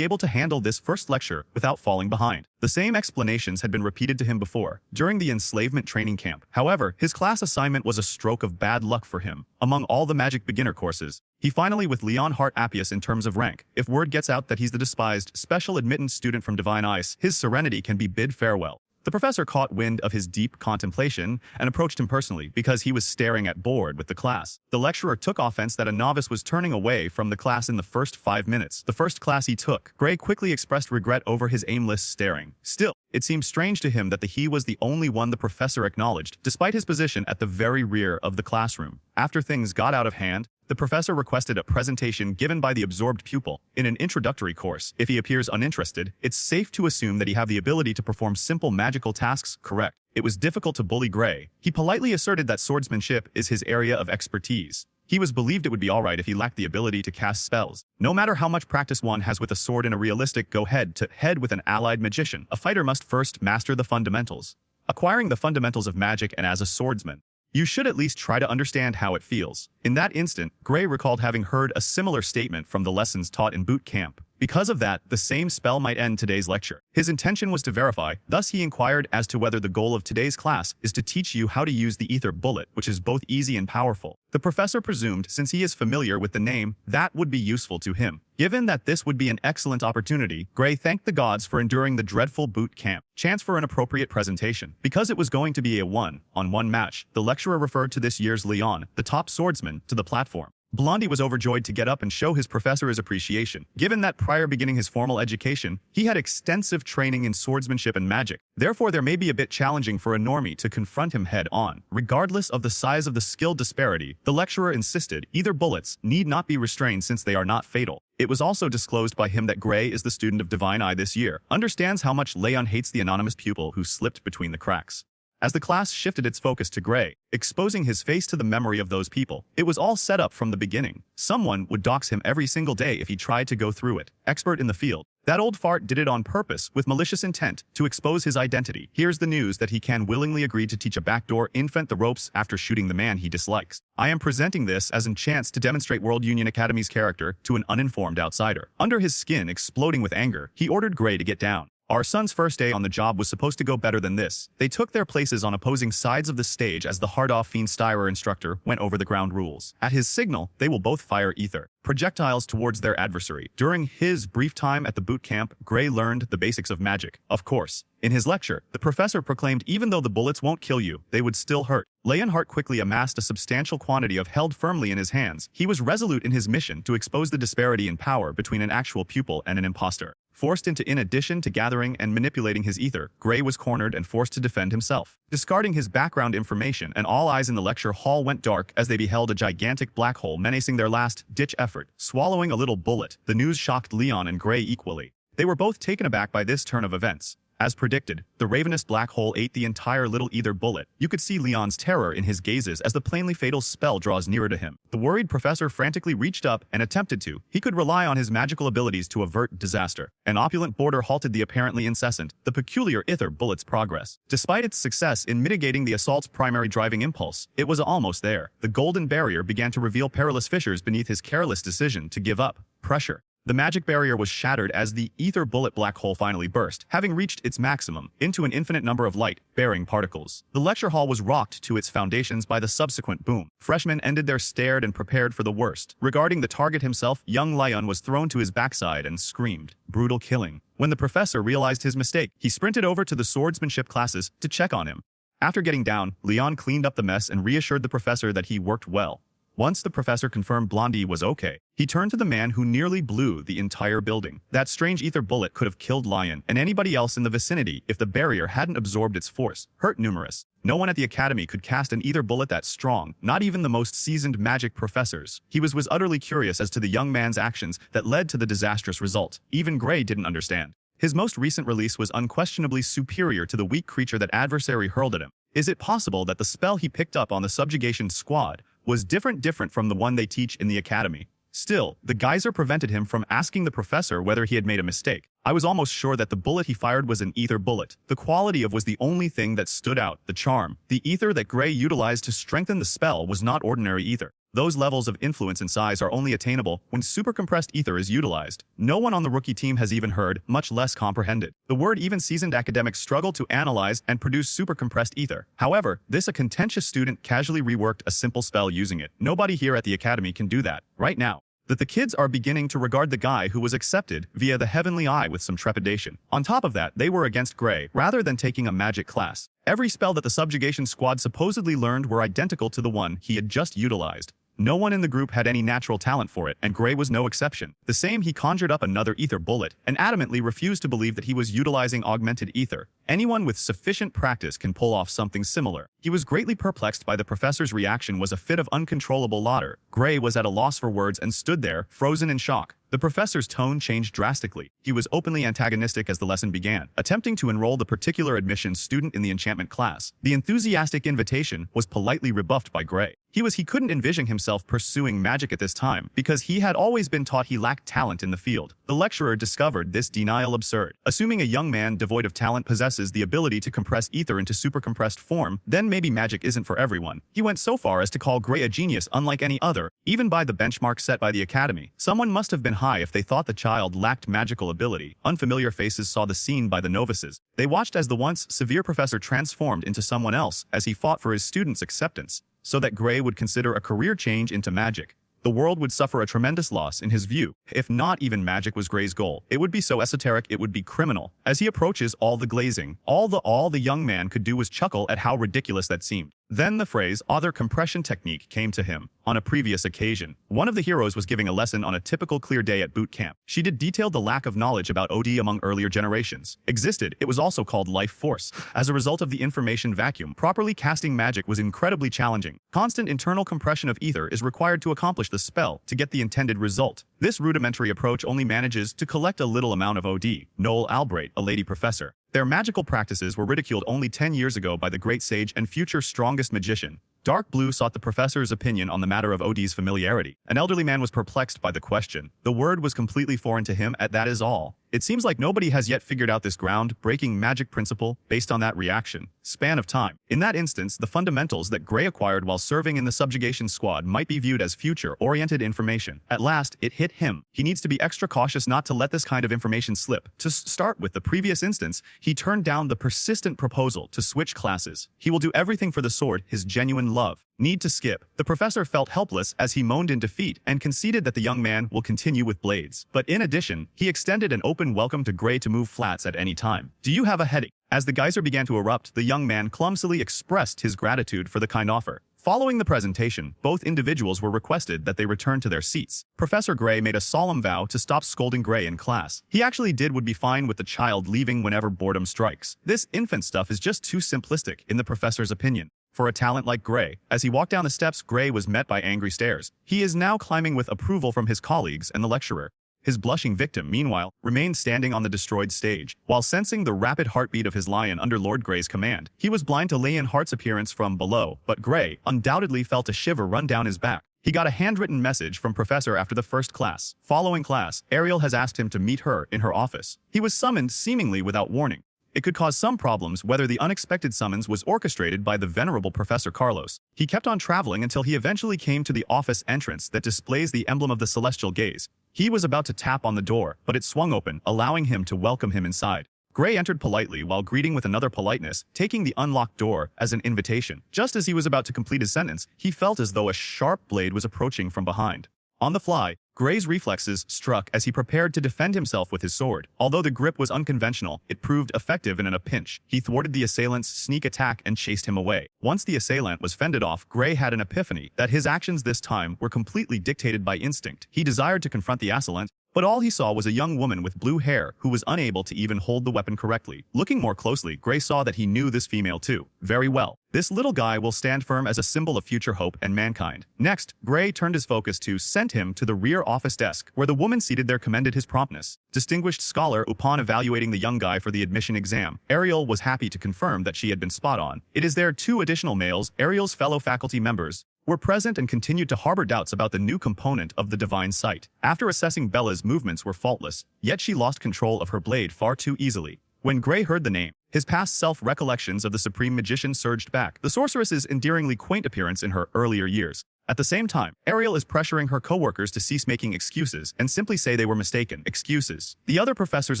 handle this first lecture without falling behind. The same explanations had been repeated to him before, during the enslavement training camp. However, his class assignment was a stroke of bad luck for him. Among all the magic beginner courses, he finally with Leonhardt Appius in terms of rank. If word gets out that he's the despised special admittance student from Divine Ice, his serenity can be bid farewell. The professor caught wind of his deep contemplation and approached him personally because he was staring at bored with the class. The lecturer took offense that a novice was turning away from the class in the first 5 minutes. The first class he took, Gray quickly expressed regret over his aimless staring. Still, it seemed strange to him that he was the only one the professor acknowledged, despite his position at the very rear of the classroom. After things got out of hand, the professor requested a presentation given by the absorbed pupil. In an introductory course, if he appears uninterested, it's safe to assume that he have the ability to perform simple magical tasks correct. It was difficult to bully Gray. He politely asserted that swordsmanship is his area of expertise. He was believed it would be alright if he lacked the ability to cast spells. No matter how much practice one has with a sword in a realistic go-head-to-head with an allied magician, a fighter must first master the fundamentals. Acquiring the fundamentals of magic and as a swordsman, you should at least try to understand how it feels. In that instant, Gray recalled having heard a similar statement from the lessons taught in boot camp. Because of that, the same spell might end today's lecture. His intention was to verify, thus he inquired as to whether the goal of today's class is to teach you how to use the ether bullet, which is both easy and powerful. The professor presumed, since he is familiar with the name, that would be useful to him. Given that this would be an excellent opportunity, Gray thanked the gods for enduring the dreadful boot camp. Chance for an appropriate presentation. Because it was going to be a one-on-one match, the lecturer referred to this year's Leon, the top swordsman, to the platform. Blondie was overjoyed to get up and show his professor his appreciation. Given that prior beginning his formal education, he had extensive training in swordsmanship and magic. Therefore, there may be a bit challenging for a normie to confront him head-on. Regardless of the size of the skill disparity, the lecturer insisted either bullets need not be restrained since they are not fatal. It was also disclosed by him that Gray is the student of Divine Eye this year, understands how much Leon hates the anonymous pupil who slipped between the cracks. As the class shifted its focus to Gray, exposing his face to the memory of those people, it was all set up from the beginning. Someone would dox him every single day if he tried to go through it. Expert in the field, that old fart did it on purpose with malicious intent to expose his identity. Here's the news that he can willingly agree to teach a backdoor infant the ropes after shooting the man he dislikes. I am presenting this as a chance to demonstrate World Union Academy's character to an uninformed outsider. Under his skin exploding with anger, he ordered Gray to get down. Our son's first day on the job was supposed to go better than this. They took their places on opposing sides of the stage as the hard-off Fiend Styrer instructor went over the ground rules. At his signal, they will both fire ether projectiles towards their adversary. During his brief time at the boot camp, Gray learned the basics of magic. Of course, in his lecture, the professor proclaimed even though the bullets won't kill you, they would still hurt. Leonhardt quickly amassed a substantial quantity of held firmly in his hands. He was resolute in his mission to expose the disparity in power between an actual pupil and an imposter. Forced into in addition to gathering and manipulating his ether, Gray was cornered and forced to defend himself. Discarding his background information, and all eyes in the lecture hall went dark as they beheld a gigantic black hole menacing their last-ditch effort, swallowing a little bullet. The news shocked Leon and Gray equally. They were both taken aback by this turn of events. As predicted, the ravenous black hole ate the entire little ether bullet. You could see Leon's terror in his gazes as the plainly fatal spell draws nearer to him. The worried professor frantically reached up and attempted to. He could rely on his magical abilities to avert disaster. An opulent border halted the apparently incessant, the peculiar ether bullet's progress. Despite its success in mitigating the assault's primary driving impulse, it was almost there. The golden barrier began to reveal perilous fissures beneath his careless decision to give up pressure. The magic barrier was shattered as the ether bullet black hole finally burst, having reached its maximum, into an infinite number of light-bearing particles. The lecture hall was rocked to its foundations by the subsequent boom. Freshmen ended their stared and prepared for the worst. Regarding the target himself, young Leon was thrown to his backside and screamed, "Brutal killing." When the professor realized his mistake, he sprinted over to the swordsmanship classes to check on him. After getting down, Leon cleaned up the mess and reassured the professor that he worked well. Once the professor confirmed Blondie was okay, he turned to the man who nearly blew the entire building. That strange ether bullet could have killed Lion and anybody else in the vicinity if the barrier hadn't absorbed its force. Hurt numerous. No one at the academy could cast an ether bullet that strong, not even the most seasoned magic professors. He was utterly curious as to the young man's actions that led to the disastrous result. Even Gray didn't understand. His most recent release was unquestionably superior to the weak creature that adversary hurled at him. Is it possible that the spell he picked up on the subjugation squad was different from the one they teach in the academy? Still, the geyser prevented him from asking the professor whether he had made a mistake. I was almost sure that the bullet he fired was an ether bullet. The quality of was the only thing that stood out, the charm. The ether that Gray utilized to strengthen the spell was not ordinary ether. Those levels of influence and size are only attainable when supercompressed ether is utilized. No one on the rookie team has even heard, much less comprehended. The word even seasoned academics struggle to analyze and produce supercompressed ether. However, a contentious student casually reworked a simple spell using it. Nobody here at the academy can do that, right now. That the kids are beginning to regard the guy who was accepted via the heavenly eye with some trepidation. On top of that, they were against Gray, rather than taking a magic class. Every spell that the subjugation squad supposedly learned were identical to the one he had just utilized. No one in the group had any natural talent for it, and Gray was no exception. The same, he conjured up another ether bullet, and adamantly refused to believe that he was utilizing augmented ether. Anyone with sufficient practice can pull off something similar. He was greatly perplexed by the professor's reaction was a fit of uncontrollable laughter. Gray was at a loss for words and stood there, frozen in shock. The professor's tone changed drastically. He was openly antagonistic as the lesson began, attempting to enroll the particular admission student in the enchantment class. The enthusiastic invitation was politely rebuffed by Gray. He couldn't envision himself pursuing magic at this time because he had always been taught he lacked talent in the field. The lecturer discovered this denial absurd. Assuming a young man devoid of talent possesses the ability to compress ether into supercompressed form, then maybe magic isn't for everyone. He went so far as to call Gray a genius unlike any other, even by the benchmark set by the academy. Someone must have been high if they thought the child lacked magical ability. Unfamiliar faces saw the scene by the novices. They watched as the once severe professor transformed into someone else as he fought for his students' acceptance, so that Gray would consider a career change into magic. The world would suffer a tremendous loss in his view. If not even magic was Gray's goal, it would be so esoteric it would be criminal. As he approaches all the glazing, all the young man could do was chuckle at how ridiculous that seemed. Then the phrase "other compression technique" came to him. On a previous occasion, one of the heroes was giving a lesson on a typical clear day at boot camp. She detailed the lack of knowledge about OD among earlier generations. It was also called life force. As a result of the information vacuum, properly casting magic was incredibly challenging. Constant internal compression of ether is required to accomplish the spell to get the intended result. This rudimentary approach only manages to collect a little amount of OD. Noel Albright, a lady professor. Their magical practices were ridiculed only 10 years ago by the great sage and future strongest magician. Dark Blue sought the professor's opinion on the matter of OD's familiarity. An elderly man was perplexed by the question. The word was completely foreign to him, and that is all. It seems like nobody has yet figured out this ground-breaking magic principle based on that reaction. Span of time. In that instance, the fundamentals that Gray acquired while serving in the subjugation squad might be viewed as future-oriented information. At last, it hit him. He needs to be extra cautious not to let this kind of information slip. To start with the previous instance, he turned down the persistent proposal to switch classes. He will do everything for the sword, his genuine love. Need to skip. The professor felt helpless as he moaned in defeat and conceded that the young man will continue with blades. But in addition, he extended an open welcome to Gray to move flats at any time. Do you have a headache? As the geyser began to erupt, the young man clumsily expressed his gratitude for the kind offer. Following the presentation, both individuals were requested that they return to their seats. Professor Gray made a solemn vow to stop scolding Gray in class. He actually would be fine with the child leaving whenever boredom strikes. This infant stuff is just too simplistic, in the professor's opinion. For a talent like Gray, as he walked down the steps, Gray was met by angry stares. He is now climbing with approval from his colleagues and the lecturer. His blushing victim, meanwhile, remained standing on the destroyed stage. While sensing the rapid heartbeat of his lion under Lord Gray's command, he was blind to Lionheart's appearance from below, but Gray undoubtedly felt a shiver run down his back. He got a handwritten message from Professor after the first class. Following class, Ariel has asked him to meet her in her office. He was summoned seemingly without warning. It could cause some problems whether the unexpected summons was orchestrated by the venerable Professor Carlos. He kept on traveling until he eventually came to the office entrance that displays the emblem of the celestial gaze. He was about to tap on the door, but it swung open, allowing him to welcome him inside. Gray entered politely while greeting with another politeness, taking the unlocked door as an invitation. Just as he was about to complete his sentence, he felt as though a sharp blade was approaching from behind. On the fly, Gray's reflexes struck as he prepared to defend himself with his sword. Although the grip was unconventional, it proved effective and in a pinch. He thwarted the assailant's sneak attack and chased him away. Once the assailant was fended off, Gray had an epiphany that his actions this time were completely dictated by instinct. He desired to confront the assailant, but all he saw was a young woman with blue hair who was unable to even hold the weapon correctly. Looking more closely, Gray saw that he knew this female too. Very well. This little guy will stand firm as a symbol of future hope and mankind. Next, Gray turned his focus to send him to the rear office desk, where the woman seated there commended his promptness. Distinguished scholar, upon evaluating the young guy for the admission exam, Ariel was happy to confirm that she had been spot on. It is there 2 additional males, Ariel's fellow faculty members, were present and continued to harbor doubts about the new component of the divine sight. After assessing Bella's movements were faultless, yet she lost control of her blade far too easily. When Gray heard the name, his past self-recollections of the supreme magician surged back. The sorceress's endearingly quaint appearance in her earlier years. At the same time, Ariel is pressuring her co-workers to cease making excuses and simply say they were mistaken. Excuses. The other professors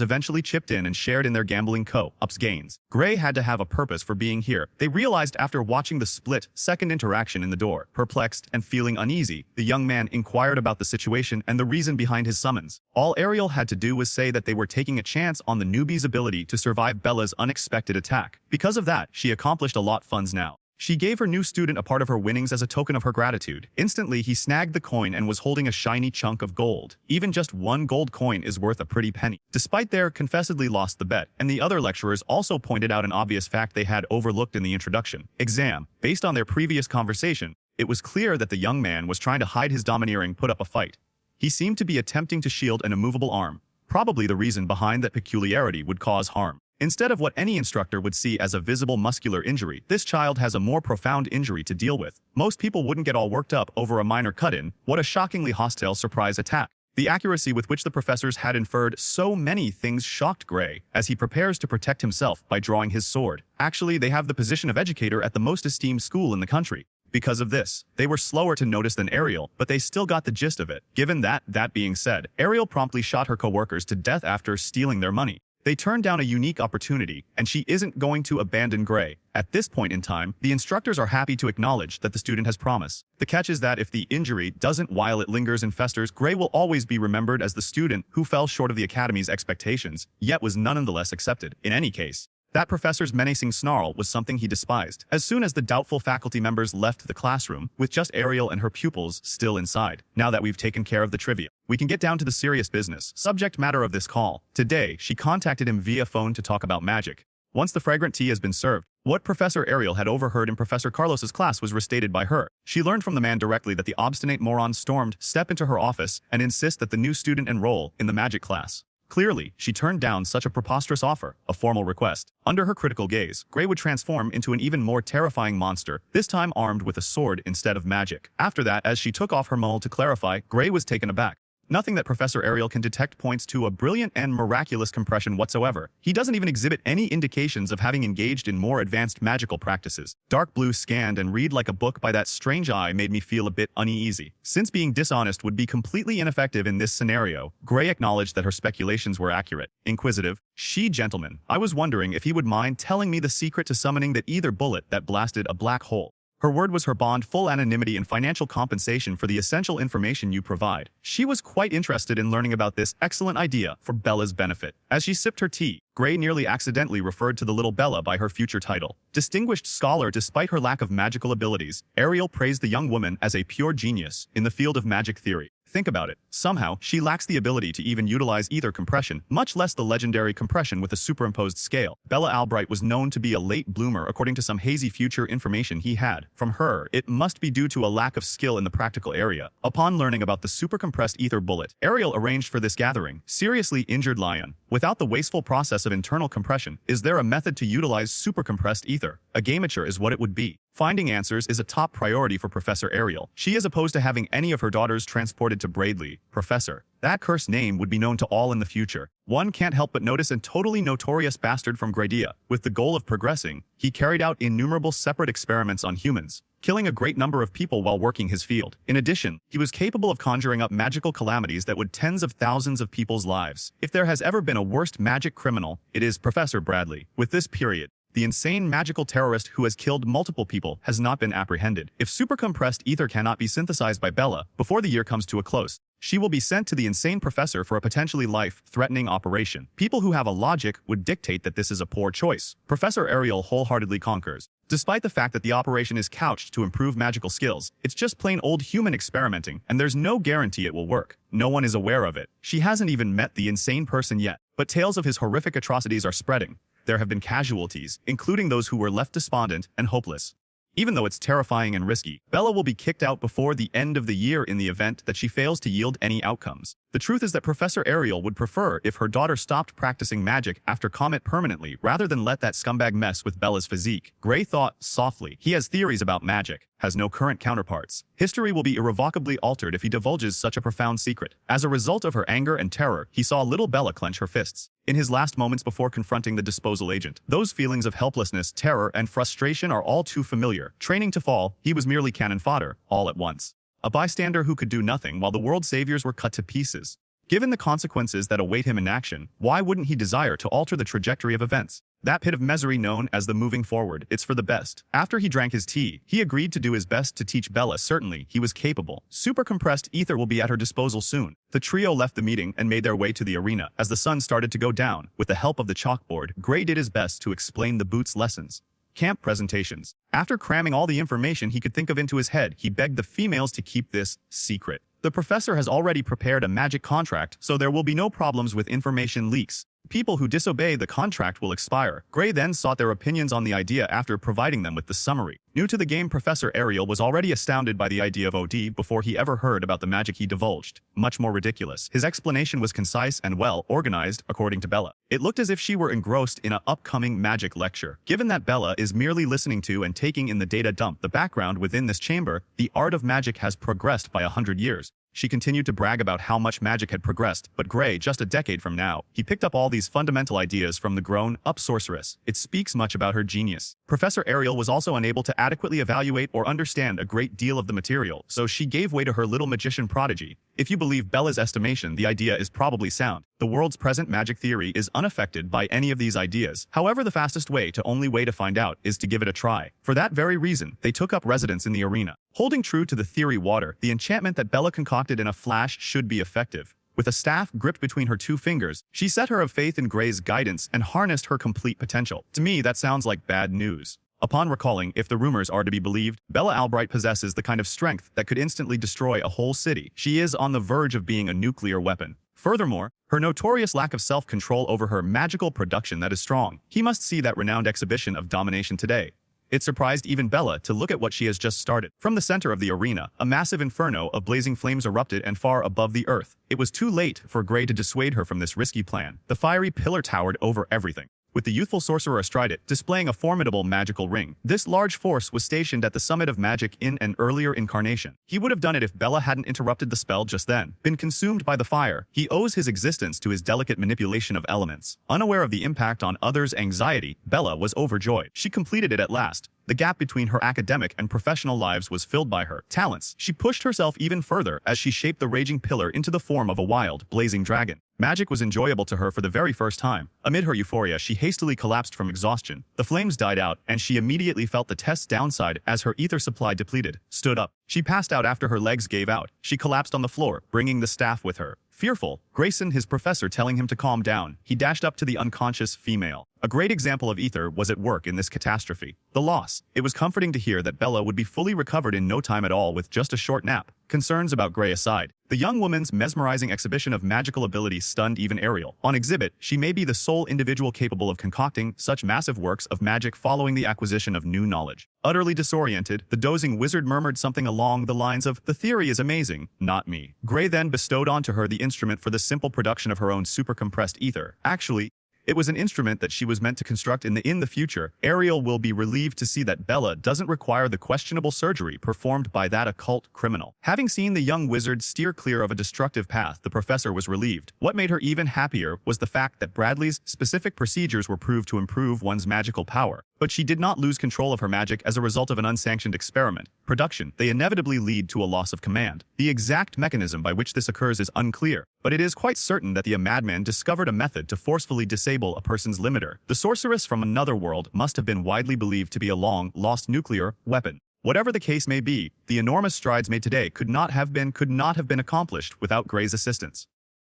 eventually chipped in and shared in their gambling co-op's gains. Gray had to have a purpose for being here. They realized after watching the split-second interaction in the door. Perplexed and feeling uneasy, the young man inquired about the situation and the reason behind his summons. All Ariel had to do was say that they were taking a chance on the newbie's ability to survive Bella's unexpected attack. Because of that, she accomplished a lot funds now. She gave her new student a part of her winnings as a token of her gratitude. Instantly, he snagged the coin and was holding a shiny chunk of gold. Even just 1 gold coin is worth a pretty penny. Despite their confessedly lost the bet, and the other lecturers also pointed out an obvious fact they had overlooked in the introduction exam. Based on their previous conversation, it was clear that the young man was trying to hide his domineering put-up a fight. He seemed to be attempting to shield an immovable arm. Probably the reason behind that peculiarity would cause harm. Instead of what any instructor would see as a visible muscular injury, this child has a more profound injury to deal with. Most people wouldn't get all worked up over a minor cut-in. What a shockingly hostile surprise attack. The accuracy with which the professors had inferred so many things shocked Gray as he prepares to protect himself by drawing his sword. Actually, they have the position of educator at the most esteemed school in the country. Because of this, they were slower to notice than Ariel, but they still got the gist of it. Given that being said, Ariel promptly shot her co-workers to death after stealing their money. They turned down a unique opportunity, and she isn't going to abandon Gray. At this point in time, the instructors are happy to acknowledge that the student has promise. The catch is that if the injury doesn't while it lingers and festers, Gray will always be remembered as the student who fell short of the academy's expectations, yet was nonetheless accepted. In any case, That professor's menacing snarl was something he despised. As soon as the doubtful faculty members left the classroom, with just Ariel and her pupils still inside. Now that we've taken care of the trivia, we can get down to the serious business. Subject matter of this call. Today, she contacted him via phone to talk about magic. Once the fragrant tea has been served, what Professor Ariel had overheard in Professor Carlos's class was restated by her. She learned from the man directly that the obstinate moron stormed step into her office and insist that the new student enroll in the magic class. Clearly, she turned down such a preposterous offer, a formal request. Under her critical gaze, Gray would transform into an even more terrifying monster, this time armed with a sword instead of magic. After that, as she took off her mold to clarify, Gray was taken aback. Nothing that Professor Ariel can detect points to a brilliant and miraculous compression whatsoever. He doesn't even exhibit any indications of having engaged in more advanced magical practices. Dark Blue scanned and read like a book by that strange eye made me feel a bit uneasy. Since being dishonest would be completely ineffective in this scenario, Gray acknowledged that her speculations were accurate. Inquisitive, gentleman, I was wondering if he would mind telling me the secret to summoning that ether bullet that blasted a black hole. Her word was her bond, full anonymity and financial compensation for the essential information you provide. She was quite interested in learning about this excellent idea for Bella's benefit. As she sipped her tea, Gray nearly accidentally referred to the little Bella by her future title. Distinguished scholar despite her lack of magical abilities, Ariel praised the young woman as a pure genius in the field of magic theory. Think about it. Somehow, she lacks the ability to even utilize ether compression, much less the legendary compression with a superimposed scale. Bella Albright was known to be a late bloomer according to some hazy future information he had. From her, it must be due to a lack of skill in the practical area. Upon learning about the supercompressed ether bullet, Ariel arranged for this gathering. Seriously injured lion. Without the wasteful process of internal compression, is there a method to utilize supercompressed ether? A gamature is what it would be. Finding answers is a top priority for Professor Ariel. She is opposed to having any of her daughters transported to Braidley. Professor. That cursed name would be known to all in the future. One can't help but notice a totally notorious bastard from Gradia. With the goal of progressing, he carried out innumerable separate experiments on humans, killing a great number of people while working his field. In addition, he was capable of conjuring up magical calamities that would tens of thousands of people's lives. If there has ever been a worst magic criminal, it is Professor Bradley. With this period, the insane magical terrorist who has killed multiple people has not been apprehended. If supercompressed ether cannot be synthesized by Bella before the year comes to a close, she will be sent to the insane professor for a potentially life-threatening operation. People who have a logic would dictate that this is a poor choice. Professor Ariel wholeheartedly concurs. Despite the fact that the operation is couched to improve magical skills, it's just plain old human experimenting, and there's no guarantee it will work. No one is aware of it. She hasn't even met the insane person yet, but tales of his horrific atrocities are spreading. There have been casualties, including those who were left despondent and hopeless. Even though it's terrifying and risky, Bella will be kicked out before the end of the year in the event that she fails to yield any outcomes. The truth is that Professor Ariel would prefer if her daughter stopped practicing magic after Comet permanently rather than let that scumbag mess with Bella's physique. Gray thought softly. He has theories about magic, has no current counterparts. History will be irrevocably altered if he divulges such a profound secret. As a result of her anger and terror, he saw little Bella clench her fists. In his last moments before confronting the disposal agent, those feelings of helplessness, terror, and frustration are all too familiar. Training to fall, he was merely cannon fodder, all at once. A bystander who could do nothing while the world's saviors were cut to pieces. Given the consequences that await him in action, why wouldn't he desire to alter the trajectory of events? That pit of misery known as the moving forward, it's for the best. After he drank his tea, he agreed to do his best to teach Bella. Certainly, he was capable. Supercompressed ether will be at her disposal soon. The trio left the meeting and made their way to the arena. As the sun started to go down, with the help of the chalkboard, Gray did his best to explain the Boots' lessons. Camp presentations. After cramming all the information he could think of into his head, he begged the females to keep this secret. The professor has already prepared a magic contract, so there will be no problems with information leaks. People who disobey the contract will expire. Gray then sought their opinions on the idea after providing them with the summary. New to the game, Professor Ariel was already astounded by the idea of OD before he ever heard about the magic he divulged. Much more ridiculous. His explanation was concise and well organized, according to Bella. It looked as if she were engrossed in an upcoming magic lecture. Given that Bella is merely listening to and taking in the data dump, the background within this chamber, the art of magic has progressed by 100 years. She continued to brag about how much magic had progressed, but Gray, just a decade from now, he picked up all these fundamental ideas from the grown-up sorceress. It speaks much about her genius. Professor Ariel was also unable to adequately evaluate or understand a great deal of the material, so she gave way to her little magician prodigy. If you believe Bella's estimation, the idea is probably sound. The world's present magic theory is unaffected by any of these ideas. However, the fastest way to find out is to give it a try. For that very reason, they took up residence in the arena. Holding true to the theory water, the enchantment that Bella concocted in a flash should be effective. With a staff gripped between her 2 fingers, she set her of faith in Gray's guidance and harnessed her complete potential. To me, that sounds like bad news. Upon recalling, if the rumors are to be believed, Bella Albright possesses the kind of strength that could instantly destroy a whole city. She is on the verge of being a nuclear weapon. Furthermore, her notorious lack of self-control over her magical production that is strong. He must see that renowned exhibition of domination today. It surprised even Bella to look at what she has just started. From the center of the arena, a massive inferno of blazing flames erupted and far above the earth. It was too late for Gray to dissuade her from this risky plan. The fiery pillar towered over everything, with the youthful sorcerer astride it, displaying a formidable magical ring. This large force was stationed at the summit of magic in an earlier incarnation. He would have done it if Bella hadn't interrupted the spell just then. Been consumed by the fire, he owes his existence to his delicate manipulation of elements. Unaware of the impact on others' anxiety, Bella was overjoyed. She completed it at last. The gap between her academic and professional lives was filled by her talents. She pushed herself even further as she shaped the raging pillar into the form of a wild, blazing dragon. Magic was enjoyable to her for the very first time. Amid her euphoria, she hastily collapsed from exhaustion. The flames died out, and she immediately felt the test's downside as her ether supply depleted. Stood up. She passed out after her legs gave out. She collapsed on the floor, bringing the staff with her. Fearful, Grayson, his professor, telling him to calm down, he dashed up to the unconscious female. A great example of ether was at work in this catastrophe. The loss. It was comforting to hear that Bella would be fully recovered in no time at all with just a short nap. Concerns about Gray aside, the young woman's mesmerizing exhibition of magical ability stunned even Ariel. On exhibit, she may be the sole individual capable of concocting such massive works of magic following the acquisition of new knowledge. Utterly disoriented, the dozing wizard murmured something along the lines of, "The theory is amazing, not me." Gray then bestowed onto her the instrument for the simple production of her own super-compressed ether. Actually, it was an instrument that she was meant to construct in the future. Ariel will be relieved to see that Bella doesn't require the questionable surgery performed by that occult criminal. Having seen the young wizard steer clear of a destructive path, the professor was relieved. What made her even happier was the fact that Bradley's specific procedures were proved to improve one's magical power. But she did not lose control of her magic as a result of an unsanctioned experiment. Production, they inevitably lead to a loss of command. The exact mechanism by which this occurs is unclear, but it is quite certain that the madman discovered a method to forcefully disable a person's limiter. The sorceress from another world must have been widely believed to be a long-lost nuclear weapon. Whatever the case may be, the enormous strides made today could not have been accomplished without Gray's assistance.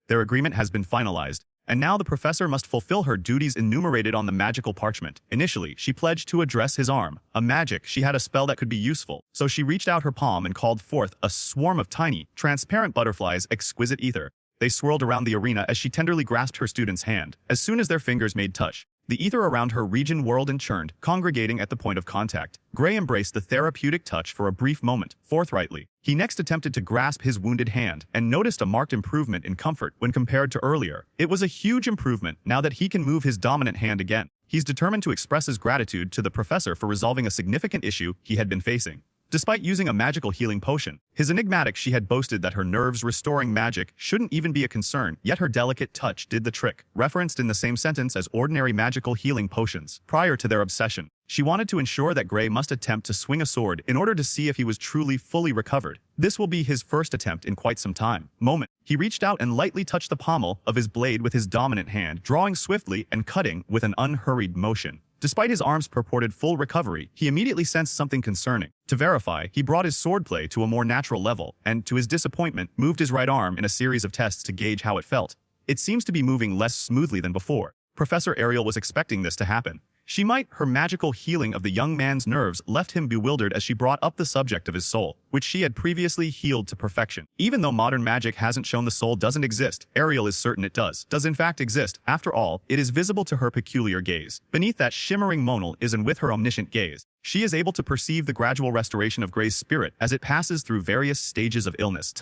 Their agreement has been finalized, and now the professor must fulfill her duties enumerated on the magical parchment. Initially, she pledged to address his arm. A magic, she had a spell that could be useful, so she reached out her palm and called forth a swarm of tiny, transparent butterflies, exquisite ether. They swirled around the arena as she tenderly grasped her student's hand. As soon as their fingers made touch, the ether around her region whirled and churned, congregating at the point of contact. Gray embraced the therapeutic touch for a brief moment, forthrightly. He next attempted to grasp his wounded hand, and noticed a marked improvement in comfort when compared to earlier. It was a huge improvement now that he can move his dominant hand again. He's determined to express his gratitude to the professor for resolving a significant issue he had been facing. Despite using a magical healing potion, his enigmatic she had boasted that her nerves-restoring magic shouldn't even be a concern, yet her delicate touch did the trick, referenced in the same sentence as ordinary magical healing potions. Prior to their obsession, she wanted to ensure that Gray must attempt to swing a sword in order to see if he was truly fully recovered. This will be his first attempt in quite some time. He reached out and lightly touched the pommel of his blade with his dominant hand, drawing swiftly and cutting with an unhurried motion. Despite his arm's purported full recovery, he immediately sensed something concerning. To verify, he brought his swordplay to a more natural level, and, to his disappointment, moved his right arm in a series of tests to gauge how it felt. It seems to be moving less smoothly than before. Professor Ariel was expecting this to happen. Her magical healing of the young man's nerves left him bewildered as she brought up the subject of his soul, which she had previously healed to perfection. Even though modern magic hasn't shown the soul doesn't exist, Ariel is certain it does in fact exist. After all, it is visible to her peculiar gaze. Beneath that shimmering monal is, and with her omniscient gaze, she is able to perceive the gradual restoration of Gray's spirit as it passes through various stages of illness.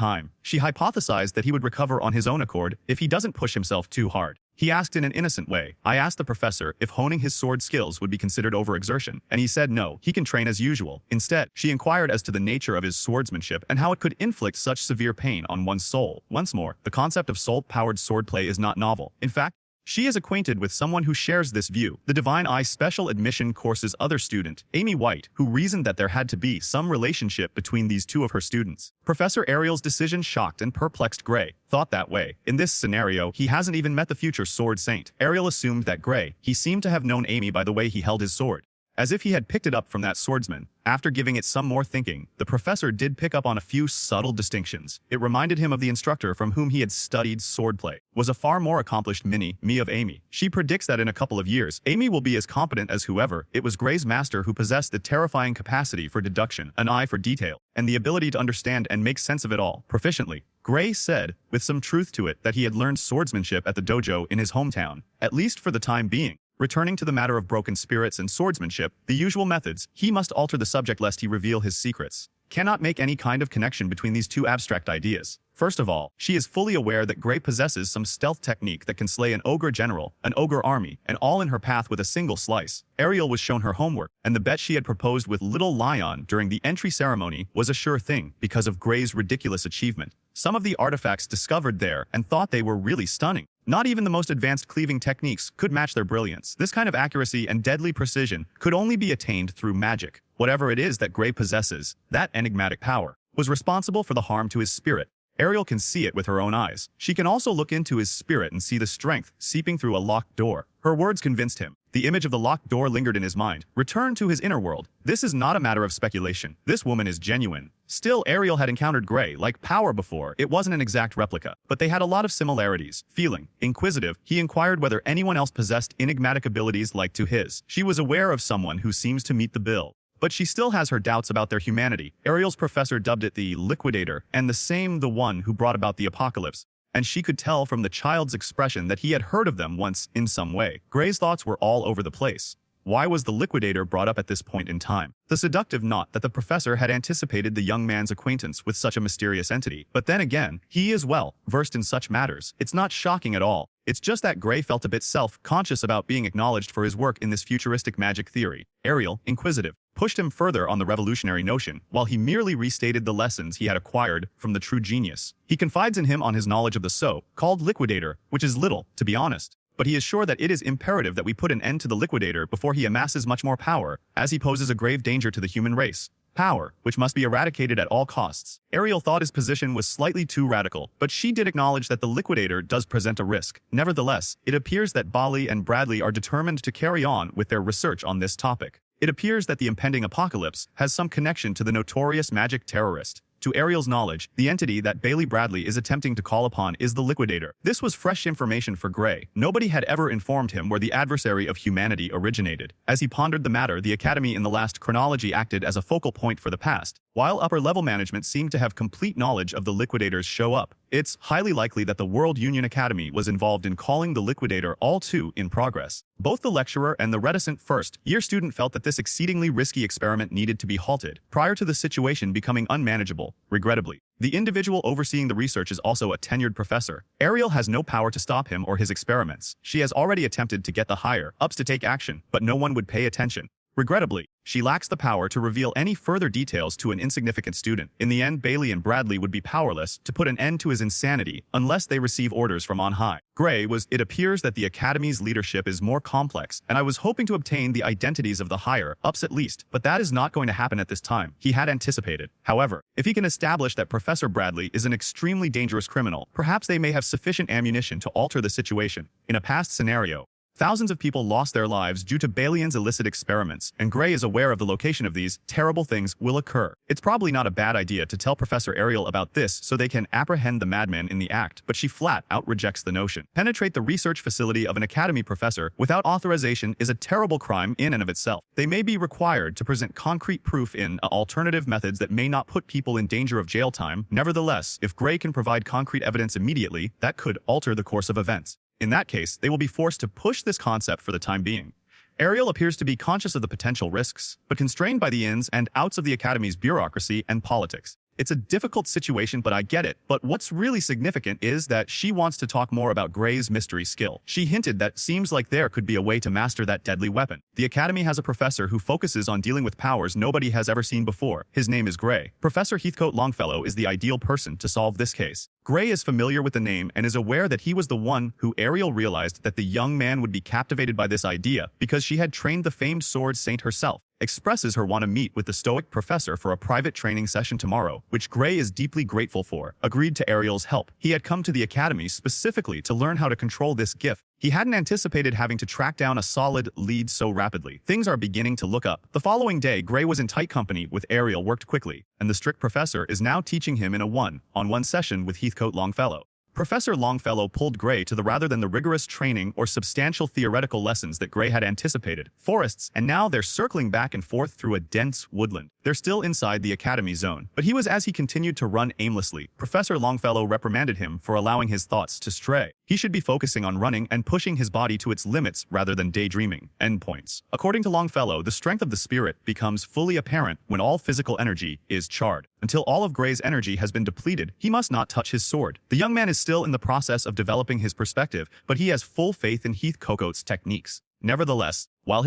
She hypothesized that he would recover on his own accord if he doesn't push himself too hard. He asked in an innocent way. I asked the professor if honing his sword skills would be considered overexertion, and he said no, he can train as usual. Instead, she inquired as to the nature of his swordsmanship and how it could inflict such severe pain on one's soul. Once more, the concept of soul-powered swordplay is not novel. In fact, she is acquainted with someone who shares this view, the Divine Eye Special Admission course's other student, Amy White, who reasoned that there had to be some relationship between these two of her students. Professor Ariel's decision shocked and perplexed Gray. Thought that way. In this scenario, he hasn't even met the future sword saint. Ariel assumed that Gray, he seemed to have known Amy by the way he held his sword. as if he had picked it up from that swordsman. After giving it some more thinking, the professor did pick up on a few subtle distinctions. It reminded him of the instructor from whom he had studied swordplay, was a far more accomplished me of Amy. She predicts that in a couple of years, Amy will be as competent as whoever. It was Gray's master who possessed the terrifying capacity for deduction, an eye for detail, and the ability to understand and make sense of it all proficiently. Gray said, with some truth to it, that he had learned swordsmanship at the dojo in his hometown, at least for the time being. Returning to the matter of broken spirits and swordsmanship, the usual methods, he must alter the subject lest he reveal his secrets. Cannot make any kind of connection between these two abstract ideas. First of all, she is fully aware that Gray possesses some stealth technique that can slay an ogre general, an ogre army, and all in her path with a single slice. Ariel was shown her homework, and the bet she had proposed with Little Lion during the entry ceremony was a sure thing because of Gray's ridiculous achievement. Some of the artifacts discovered there and thought they were really stunning. Not even the most advanced cleaving techniques could match their brilliance. This kind of accuracy and deadly precision could only be attained through magic. Whatever it is that Gray possesses, that enigmatic power, was responsible for the harm to his spirit. Ariel can see it with her own eyes. She can also look into his spirit and see the strength seeping through a locked door. Her words convinced him. The image of the locked door lingered in his mind. Return to his inner world. This is not a matter of speculation. This woman is genuine. Still, Ariel had encountered Gray like power before. It wasn't an exact replica, but they had a lot of similarities. Feeling inquisitive, he inquired whether anyone else possessed enigmatic abilities like to his. She was aware of someone who seems to meet the bill, but she still has her doubts about their humanity. Ariel's professor dubbed it the Liquidator, and the one who brought about the apocalypse. And she could tell from the child's expression that he had heard of them once in some way. Gray's thoughts were all over the place. Why was the Liquidator brought up at this point in time? The seductive knot that the professor had anticipated the young man's acquaintance with such a mysterious entity. But then again, he is well versed in such matters. It's not shocking at all. It's just that Gray felt a bit self-conscious about being acknowledged for his work in this futuristic magic theory. Ariel, inquisitive, pushed him further on the revolutionary notion, while he merely restated the lessons he had acquired from the true genius. He confides in him on his knowledge of the so-called Liquidator, which is little, to be honest. But he is sure that it is imperative that we put an end to the Liquidator before he amasses much more power, as he poses a grave danger to the human race. Power, which must be eradicated at all costs. Ariel thought his position was slightly too radical, but she did acknowledge that the Liquidator does present a risk. Nevertheless, it appears that Bali and Bradley are determined to carry on with their research on this topic. It appears that the impending apocalypse has some connection to the notorious magic terrorist. To Ariel's knowledge, the entity that Bailey Bradley is attempting to call upon is the Liquidator. This was fresh information for Gray. Nobody had ever informed him where the adversary of humanity originated. As he pondered the matter, the Academy in the last chronology acted as a focal point for the past. While upper-level management seemed to have complete knowledge of the Liquidator's show-up, it's highly likely that the World Union Academy was involved in calling the Liquidator all too in progress. Both the lecturer and the reticent first-year student felt that this exceedingly risky experiment needed to be halted prior to the situation becoming unmanageable. Regrettably, the individual overseeing the research is also a tenured professor. Ariel has no power to stop him or his experiments. She has already attempted to get the higher-ups to take action, but no one would pay attention. Regrettably, she lacks the power to reveal any further details to an insignificant student. In the end, Bailey and Bradley would be powerless to put an end to his insanity unless they receive orders from on high. Gray was, it appears that the Academy's leadership is more complex, and I was hoping to obtain the identities of the higher-ups at least, but that is not going to happen at this time, he had anticipated. However, if he can establish that Professor Bradley is an extremely dangerous criminal, perhaps they may have sufficient ammunition to alter the situation. In a past scenario, thousands of people lost their lives due to Balian's illicit experiments, and Gray is aware of the location of these. Terrible things will occur. It's probably not a bad idea to tell Professor Ariel about this so they can apprehend the madman in the act, but she flat out rejects the notion. Penetrate the research facility of an academy professor without authorization is a terrible crime in and of itself. They may be required to present concrete proof in alternative methods that may not put people in danger of jail time. Nevertheless, if Gray can provide concrete evidence immediately, that could alter the course of events. In that case, they will be forced to push this concept for the time being. Ariel appears to be conscious of the potential risks, but constrained by the ins and outs of the Academy's bureaucracy and politics. It's a difficult situation, but I get it. But what's really significant is that she wants to talk more about Gray's mystery skill. She hinted that seems like there could be a way to master that deadly weapon. The Academy has a professor who focuses on dealing with powers nobody has ever seen before. His name is Gray. Professor Heathcote Longfellow is the ideal person to solve this case. Gray is familiar with the name and is aware that he was the one who Ariel realized that the young man would be captivated by this idea because she had trained the famed sword saint herself. expresses her want to meet with the stoic professor for a private training session tomorrow, which Gray is deeply grateful for, agreed to Ariel's help. He had come to the academy specifically to learn how to control this gift. He hadn't anticipated having to track down a solid lead so rapidly. Things are beginning to look up. The following day, Gray was in tight company with Ariel worked quickly, and the strict professor is now teaching him in a one-on-one session with Heathcote Longfellow. Professor Longfellow pulled Gray to the rather than the rigorous training or substantial theoretical lessons that Gray had anticipated. Forests, and now they're circling back and forth through a dense woodland. They're still inside the academy zone, but as he continued to run aimlessly. Professor Longfellow reprimanded him for allowing his thoughts to stray. He should be focusing on running and pushing his body to its limits rather than daydreaming. Endpoints. According to Longfellow, the strength of the spirit becomes fully apparent when all physical energy is charred. Until all of Gray's energy has been depleted, he must not touch his sword. The young man is still in the process of developing his perspective, but he has full faith in Heathcote's techniques. Nevertheless, while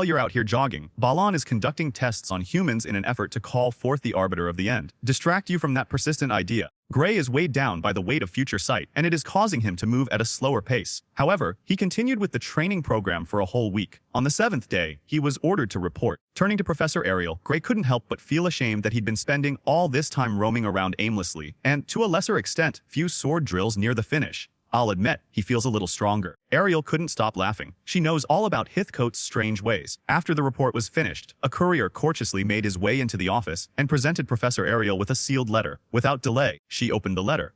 you're out here jogging, Balan is conducting tests on humans in an effort to call forth the arbiter of the end. Distract you from that persistent idea. Gray is weighed down by the weight of future sight, and it is causing him to move at a slower pace. However, he continued with the training program for a whole week. On the 7th day, he was ordered to report. Turning to Professor Ariel, Gray couldn't help but feel ashamed that he'd been spending all this time roaming around aimlessly, and, to a lesser extent, few sword drills near the finish. I'll admit, he feels a little stronger. Ariel couldn't stop laughing. She knows all about Heathcote's strange ways. After the report was finished, a courier courteously made his way into the office and presented Professor Ariel with a sealed letter. Without delay, she opened the letter.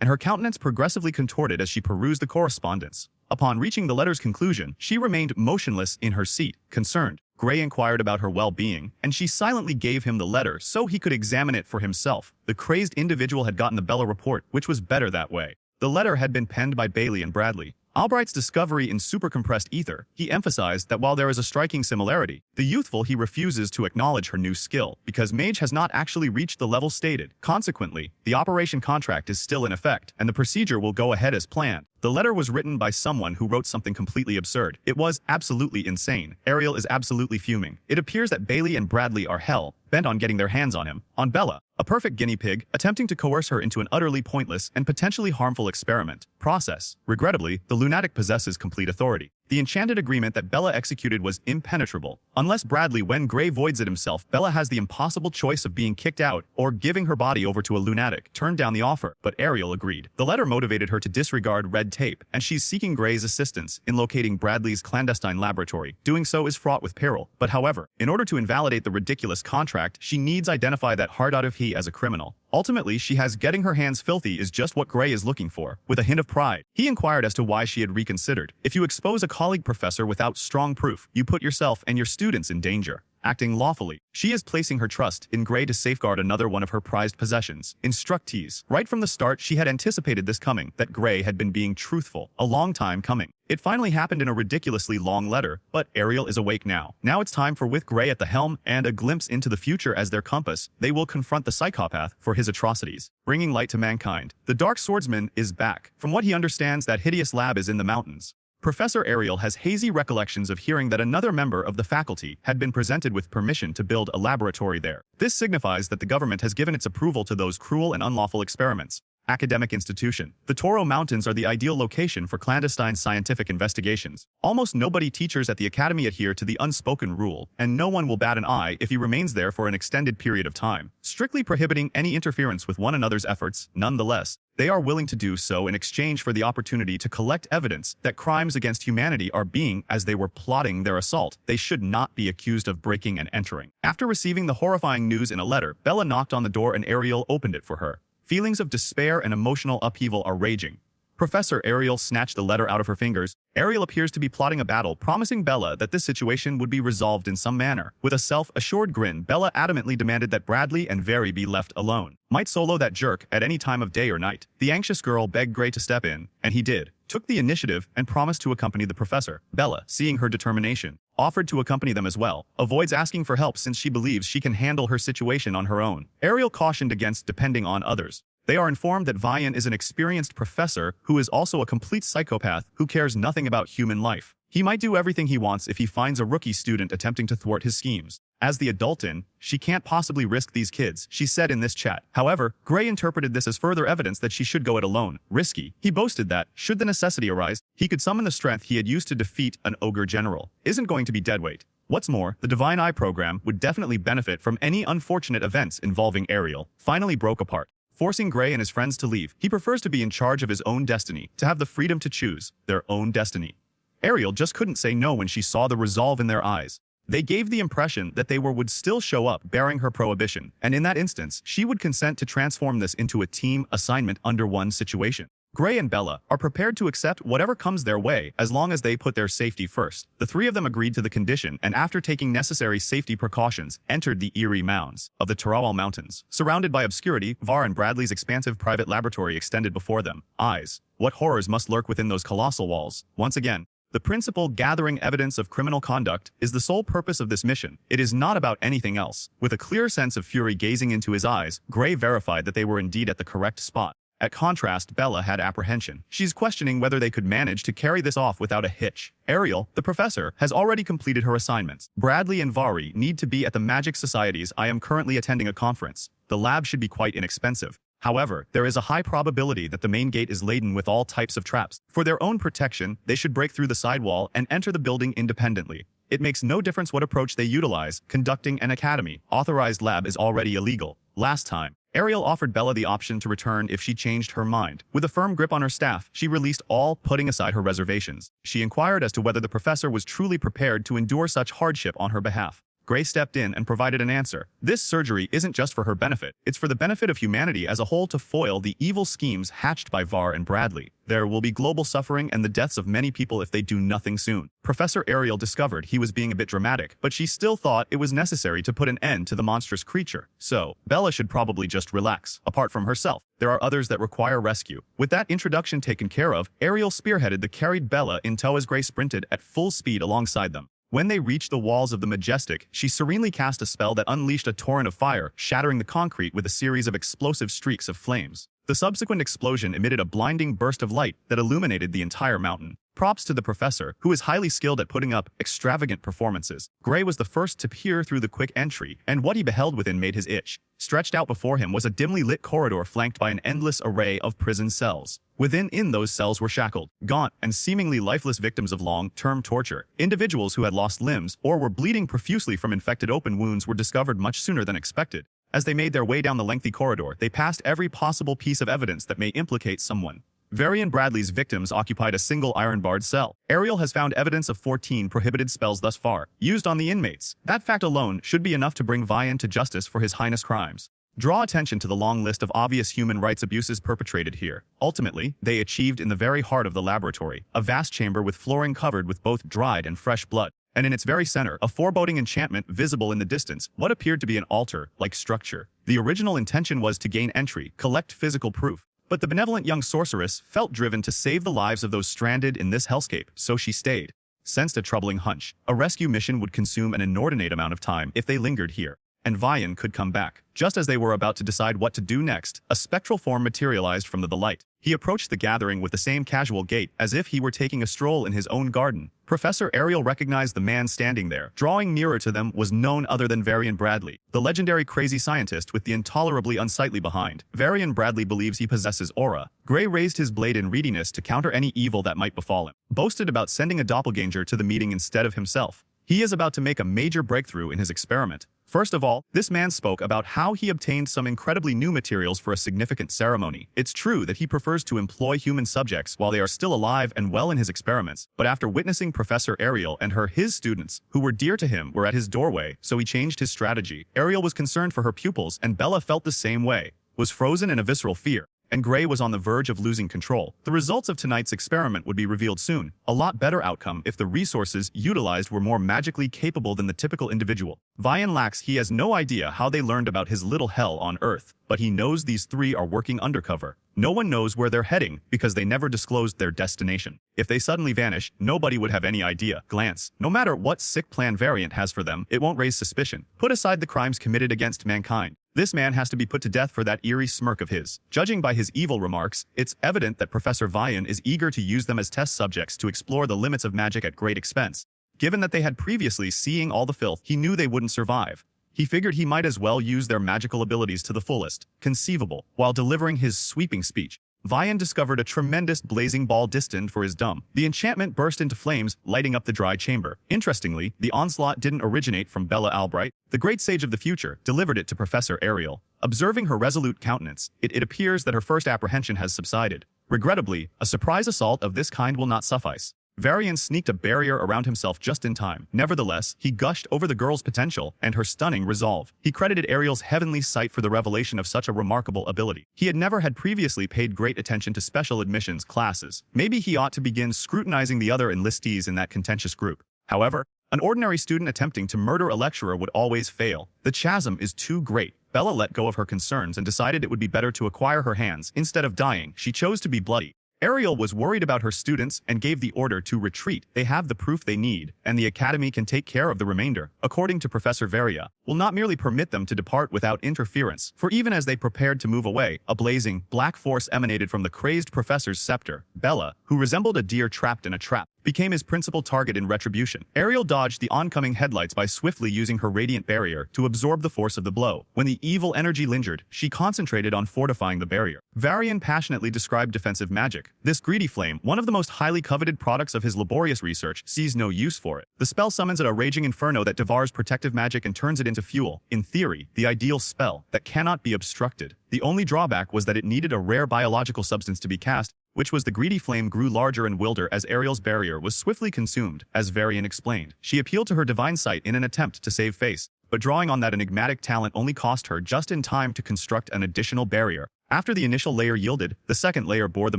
And her countenance progressively contorted as she perused the correspondence. Upon reaching the letter's conclusion, she remained motionless in her seat, concerned. Gray inquired about her well-being, and she silently gave him the letter so he could examine it for himself. The crazed individual had gotten the Bella report, which was better that way. The letter had been penned by Bailey and Bradley. Albright's discovery in supercompressed ether, he emphasized that while there is a striking similarity, the youthful he refuses to acknowledge her new skill, because Mage has not actually reached the level stated. Consequently, the operation contract is still in effect, and the procedure will go ahead as planned. The letter was written by someone who wrote something completely absurd. It was absolutely insane. Ariel is absolutely fuming. It appears that Bailey and Bradley are bent on getting their hands on him, on Bella, a perfect guinea pig, attempting to coerce her into an utterly pointless and potentially harmful experiment. Process. Regrettably, the lunatic possesses complete authority. The enchanted agreement that Bella executed was impenetrable. Unless Bradley, when Gray voids it himself, Bella has the impossible choice of being kicked out or giving her body over to a lunatic. Turned down the offer, but Ariel agreed. The letter motivated her to disregard red tape, and she's seeking Gray's assistance in locating Bradley's clandestine laboratory. Doing so is fraught with peril. But however, in order to invalidate the ridiculous contract, she needs identify that hard out of he as a criminal. Ultimately, she has getting her hands filthy is just what Gray is looking for. With a hint of pride, he inquired as to why she had reconsidered. If you expose a colleague professor without strong proof, you put yourself and your students in danger. Acting lawfully, she is placing her trust in Gray to safeguard another one of her prized possessions, instructees. Right from the start, she had anticipated this coming, that Gray had been being truthful, a long time coming. It finally happened in a ridiculously long letter, but Ariel is awake now. Now it's time for, with Gray at the helm and a glimpse into the future as their compass, they will confront the psychopath for his atrocities, bringing light to mankind. The Dark Swordsman is back. From what he understands, that hideous lab is in the mountains. Professor Ariel has hazy recollections of hearing that another member of the faculty had been presented with permission to build a laboratory there. This signifies that the government has given its approval to those cruel and unlawful experiments. Academic institution. The Toro Mountains are the ideal location for clandestine scientific investigations. Almost nobody teachers at the academy adhere to the unspoken rule, and no one will bat an eye if he remains there for an extended period of time, strictly prohibiting any interference with one another's efforts. Nonetheless, they are willing to do so in exchange for the opportunity to collect evidence that crimes against humanity are being, as they were plotting their assault, they should not be accused of breaking and entering. After receiving the horrifying news in a letter, Bella knocked on the door and Ariel opened it for her. Feelings of despair and emotional upheaval are raging. Professor Ariel snatched the letter out of her fingers. Ariel appears to be plotting a battle, promising Bella that this situation would be resolved in some manner. With a self-assured grin, Bella adamantly demanded that Bradley and Very be left alone. Might solo that jerk at any time of day or night. The anxious girl begged Gray to step in, and he did. Took the initiative and promised to accompany the professor. Bella, seeing her determination, offered to accompany them as well, avoids asking for help since she believes she can handle her situation on her own. Ariel cautioned against depending on others. They are informed that Vian is an experienced professor who is also a complete psychopath who cares nothing about human life. He might do everything he wants if he finds a rookie student attempting to thwart his schemes. As the adult she can't possibly risk these kids, she said in this chat. However, Gray interpreted this as further evidence that she should go it alone. Risky. He boasted that, should the necessity arise, he could summon the strength he had used to defeat an ogre general. Isn't going to be deadweight. What's more, the Divine Eye program would definitely benefit from any unfortunate events involving Ariel. Finally broke apart, forcing Gray and his friends to leave. He prefers to be in charge of his own destiny, to have the freedom to choose their own destiny. Ariel just couldn't say no when she saw the resolve in their eyes. They gave the impression that they would still show up bearing her prohibition, and in that instance, she would consent to transform this into a team assignment under one situation. Gray and Bella are prepared to accept whatever comes their way as long as they put their safety first. The three of them agreed to the condition and after taking necessary safety precautions, entered the eerie mounds of the Tarawal Mountains. Surrounded by obscurity, Var and Bradley's expansive private laboratory extended before them. Eyes. What horrors must lurk within those colossal walls? Once again, the principal gathering evidence of criminal conduct is the sole purpose of this mission. It is not about anything else. With a clear sense of fury gazing into his eyes, Gray verified that they were indeed at the correct spot. At contrast, Bella had apprehension. She's questioning whether they could manage to carry this off without a hitch. Ariel, the professor, has already completed her assignments. Bradley and Vari need to be at the Magic Society's. I am currently attending a conference. The lab should be quite inexpensive. However, there is a high probability that the main gate is laden with all types of traps. For their own protection, they should break through the sidewall and enter the building independently. It makes no difference what approach they utilize. Conducting an academy authorized lab is already illegal. Last time, Ariel offered Bella the option to return if she changed her mind. With a firm grip on her staff, she released all, putting aside her reservations. She inquired as to whether the professor was truly prepared to endure such hardship on her behalf. Gray stepped in and provided an answer. This surgery isn't just for her benefit, it's for the benefit of humanity as a whole to foil the evil schemes hatched by Var and Bradley. There will be global suffering and the deaths of many people if they do nothing soon. Professor Ariel discovered he was being a bit dramatic, but she still thought it was necessary to put an end to the monstrous creature. So, Bella should probably just relax. Apart from herself, there are others that require rescue. With that introduction taken care of, Ariel spearheaded the carried Bella in tow as Gray sprinted at full speed alongside them. When they reached the walls of the Majestic, she serenely cast a spell that unleashed a torrent of fire, shattering the concrete with a series of explosive streaks of flames. The subsequent explosion emitted a blinding burst of light that illuminated the entire mountain. Props to the professor, who is highly skilled at putting up extravagant performances. Gray was the first to peer through the quick entry, and what he beheld within made his itch. Stretched out before him was a dimly lit corridor flanked by an endless array of prison cells. Within those cells were shackled, gaunt, and seemingly lifeless victims of long-term torture. Individuals who had lost limbs or were bleeding profusely from infected open wounds were discovered much sooner than expected. As they made their way down the lengthy corridor, they passed every possible piece of evidence that may implicate someone. Vari and Bradley's victims occupied a single iron-barred cell. Ariel has found evidence of 14 prohibited spells thus far, used on the inmates. That fact alone should be enough to bring Vian to justice for his heinous crimes. Draw attention to the long list of obvious human rights abuses perpetrated here. Ultimately, they achieved in the very heart of the laboratory, a vast chamber with flooring covered with both dried and fresh blood. And in its very center, a foreboding enchantment visible in the distance, what appeared to be an altar-like structure. The original intention was to gain entry, collect physical proof. But the benevolent young sorceress felt driven to save the lives of those stranded in this hellscape, so she stayed. Sensed a troubling hunch. A rescue mission would consume an inordinate amount of time if they lingered here. And Vian could come back. Just as they were about to decide what to do next, a spectral form materialized from the light. He approached the gathering with the same casual gait as if he were taking a stroll in his own garden. Professor Ariel recognized the man standing there. Drawing nearer to them was none other than Varian Bradley, the legendary crazy scientist with the intolerably unsightly behind. Varian Bradley believes he possesses aura. Gray raised his blade in readiness to counter any evil that might befall him. Boasted about sending a doppelganger to the meeting instead of himself. He is about to make a major breakthrough in his experiment. First of all, this man spoke about how he obtained some incredibly new materials for a significant ceremony. It's true that he prefers to employ human subjects while they are still alive and well in his experiments, but after witnessing Professor Ariel and his students, who were dear to him, were at his doorway, so he changed his strategy. Ariel was concerned for her pupils, and Bella felt the same way, was frozen in a visceral fear. And Gray was on the verge of losing control. The results of tonight's experiment would be revealed soon. A lot better outcome if the resources utilized were more magically capable than the typical individual. Vian lacks. He has no idea how they learned about his little hell on Earth, but he knows these three are working undercover. No one knows where they're heading because they never disclosed their destination. If they suddenly vanish, nobody would have any idea. Glance. No matter what sick plan Variant has for them, it won't raise suspicion. Put aside the crimes committed against mankind. This man has to be put to death for that eerie smirk of his. Judging by his evil remarks, it's evident that Professor Vian is eager to use them as test subjects to explore the limits of magic at great expense. Given that they had previously seen all the filth, he knew they wouldn't survive. He figured he might as well use their magical abilities to the fullest conceivable while delivering his sweeping speech. Vian discovered a tremendous blazing ball destined for his dome. The enchantment burst into flames, lighting up the dry chamber. Interestingly, the onslaught didn't originate from Bella Albright. The great sage of the future delivered it to Professor Ariel. Observing her resolute countenance, it appears that her first apprehension has subsided. Regrettably, a surprise assault of this kind will not suffice. Varian sneaked a barrier around himself just in time. Nevertheless, he gushed over the girl's potential and her stunning resolve. He credited Ariel's heavenly sight for the revelation of such a remarkable ability. He had never had previously paid great attention to special admissions classes. Maybe he ought to begin scrutinizing the other enlistees in that contentious group. However, an ordinary student attempting to murder a lecturer would always fail. The chasm is too great. Bella let go of her concerns and decided it would be better to acquire her hands. Instead of dying, she chose to be bloody. Ariel was worried about her students and gave the order to retreat. They have the proof they need, and the academy can take care of the remainder. According to Professor Varia, will not merely permit them to depart without interference, for even as they prepared to move away, a blazing, black force emanated from the crazed professor's scepter. Bella, who resembled a deer trapped in a trap, became his principal target in retribution. Ariel dodged the oncoming headlights by swiftly using her radiant barrier to absorb the force of the blow. When the evil energy lingered, she concentrated on fortifying the barrier. Varian passionately described defensive magic. This greedy flame, one of the most highly coveted products of his laborious research, sees no use for it. The spell summons a raging inferno that devours protective magic and turns it into fuel. In theory, the ideal spell that cannot be obstructed. The only drawback was that it needed a rare biological substance to be cast, which was the greedy flame grew larger and wilder as Ariel's barrier was swiftly consumed, as Varian explained. She appealed to her divine sight in an attempt to save face, but drawing on that enigmatic talent only cost her just in time to construct an additional barrier. After the initial layer yielded, the second layer bore the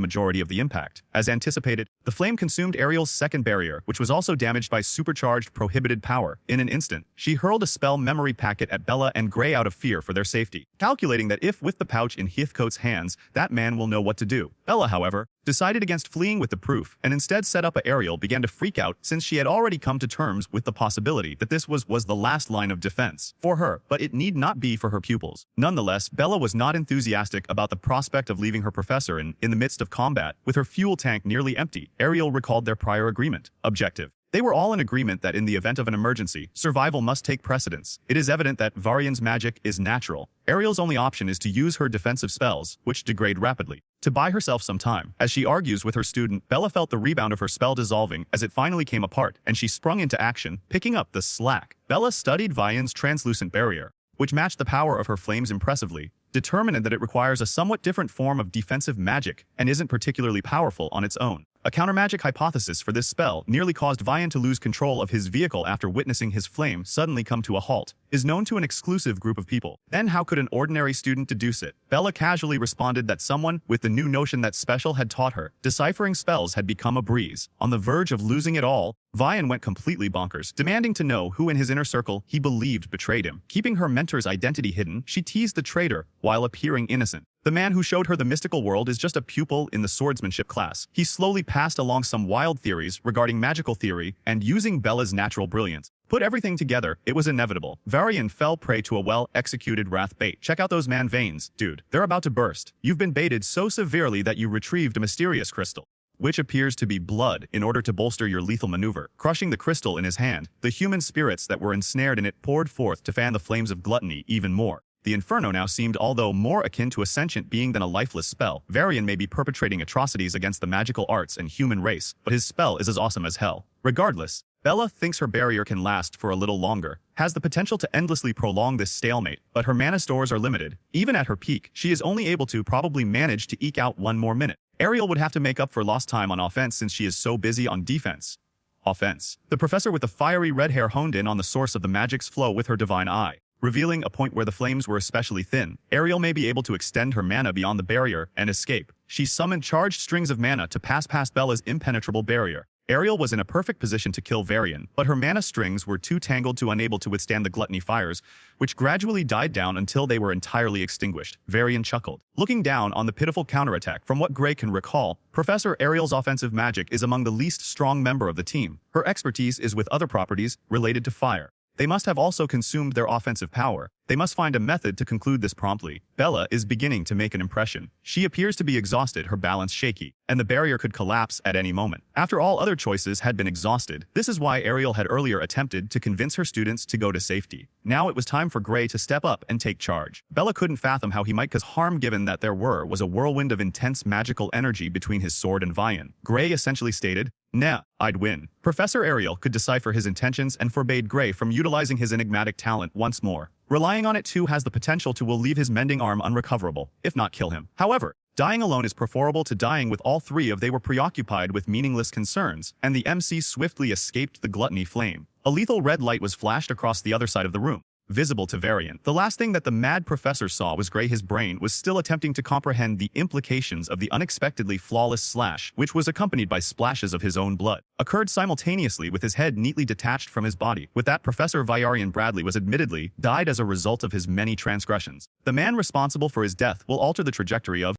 majority of the impact. As anticipated, the flame consumed Ariel's second barrier, which was also damaged by supercharged prohibited power. In an instant, she hurled a spell memory packet at Bella and Gray out of fear for their safety, calculating that if with the pouch in Heathcote's hands, that man will know what to do. Bella, however, decided against fleeing with the proof and instead set up Ariel began to freak out since she had already come to terms with the possibility that this was the last line of defense for her, but it need not be for her pupils. Nonetheless, Bella was not enthusiastic about the prospect of leaving her professor in the midst of combat. With her fuel tank nearly empty, Ariel recalled their prior agreement. Objective. They were all in agreement that in the event of an emergency, survival must take precedence. It is evident that Varian's magic is natural. Ariel's only option is to use her defensive spells, which degrade rapidly, to buy herself some time. As she argues with her student, Bella felt the rebound of her spell dissolving as it finally came apart, and she sprung into action, picking up the slack. Bella studied Varian's translucent barrier, which matched the power of her flames impressively, determined that it requires a somewhat different form of defensive magic and isn't particularly powerful on its own. A countermagic hypothesis for this spell nearly caused Vian to lose control of his vehicle after witnessing his flame suddenly come to a halt, is known to an exclusive group of people. Then how could an ordinary student deduce it? Bella casually responded that someone with the new notion that special had taught her. Deciphering spells had become a breeze. On the verge of losing it all, Vian went completely bonkers, demanding to know who in his inner circle he believed betrayed him. Keeping her mentor's identity hidden, she teased the traitor while appearing innocent. The man who showed her the mystical world is just a pupil in the swordsmanship class. He slowly passed along some wild theories regarding magical theory and using Bella's natural brilliance. Put everything together, it was inevitable. Varian fell prey to a well-executed wrath bait. Check out those man veins, dude. They're about to burst. You've been baited so severely that you retrieved a mysterious crystal, which appears to be blood, in order to bolster your lethal maneuver. Crushing the crystal in his hand, the human spirits that were ensnared in it poured forth to fan the flames of gluttony even more. The inferno now seemed although more akin to a sentient being than a lifeless spell. Varian may be perpetrating atrocities against the magical arts and human race, but his spell is as awesome as hell. Regardless, Bella thinks her barrier can last for a little longer, has the potential to endlessly prolong this stalemate, but her mana stores are limited. Even at her peak, she is only able to probably manage to eke out one more minute. Ariel would have to make up for lost time on offense since she is so busy on defense. Offense. The professor with the fiery red hair honed in on the source of the magic's flow with her divine eye, revealing a point where the flames were especially thin. Ariel may be able to extend her mana beyond the barrier and escape. She summoned charged strings of mana to pass past Bella's impenetrable barrier. Ariel was in a perfect position to kill Varian, but her mana strings were too tangled to unable to withstand the gluttony fires, which gradually died down until they were entirely extinguished. Varian chuckled, looking down on the pitiful counterattack. From what Gray can recall, Professor Ariel's offensive magic is among the least strong member of the team. Her expertise is with other properties related to fire. They must have also consumed their offensive power. They must find a method to conclude this promptly. Bella is beginning to make an impression. She appears to be exhausted, her balance shaky, and the barrier could collapse at any moment. After all other choices had been exhausted, this is why Ariel had earlier attempted to convince her students to go to safety. Now it was time for Gray to step up and take charge. Bella couldn't fathom how he might cause harm given that there was a whirlwind of intense magical energy between his sword and Vian. Gray essentially stated, "Nah, I'd win." Professor Ariel could decipher his intentions and forbade Gray from utilizing his enigmatic talent once more. Relying on it too has the potential to will leave his mending arm unrecoverable, if not kill him. However, dying alone is preferable to dying with all three of they were preoccupied with meaningless concerns, and the MC swiftly escaped the gluttony flame. A lethal red light was flashed across the other side of the room, visible to Varian. The last thing that the mad professor saw was Gray. His brain was still attempting to comprehend the implications of the unexpectedly flawless slash, which was accompanied by splashes of his own blood, occurred simultaneously with his head neatly detached from his body. With that, Professor Vyarian Bradley was admittedly died as a result of his many transgressions. The man responsible for his death will alter the trajectory of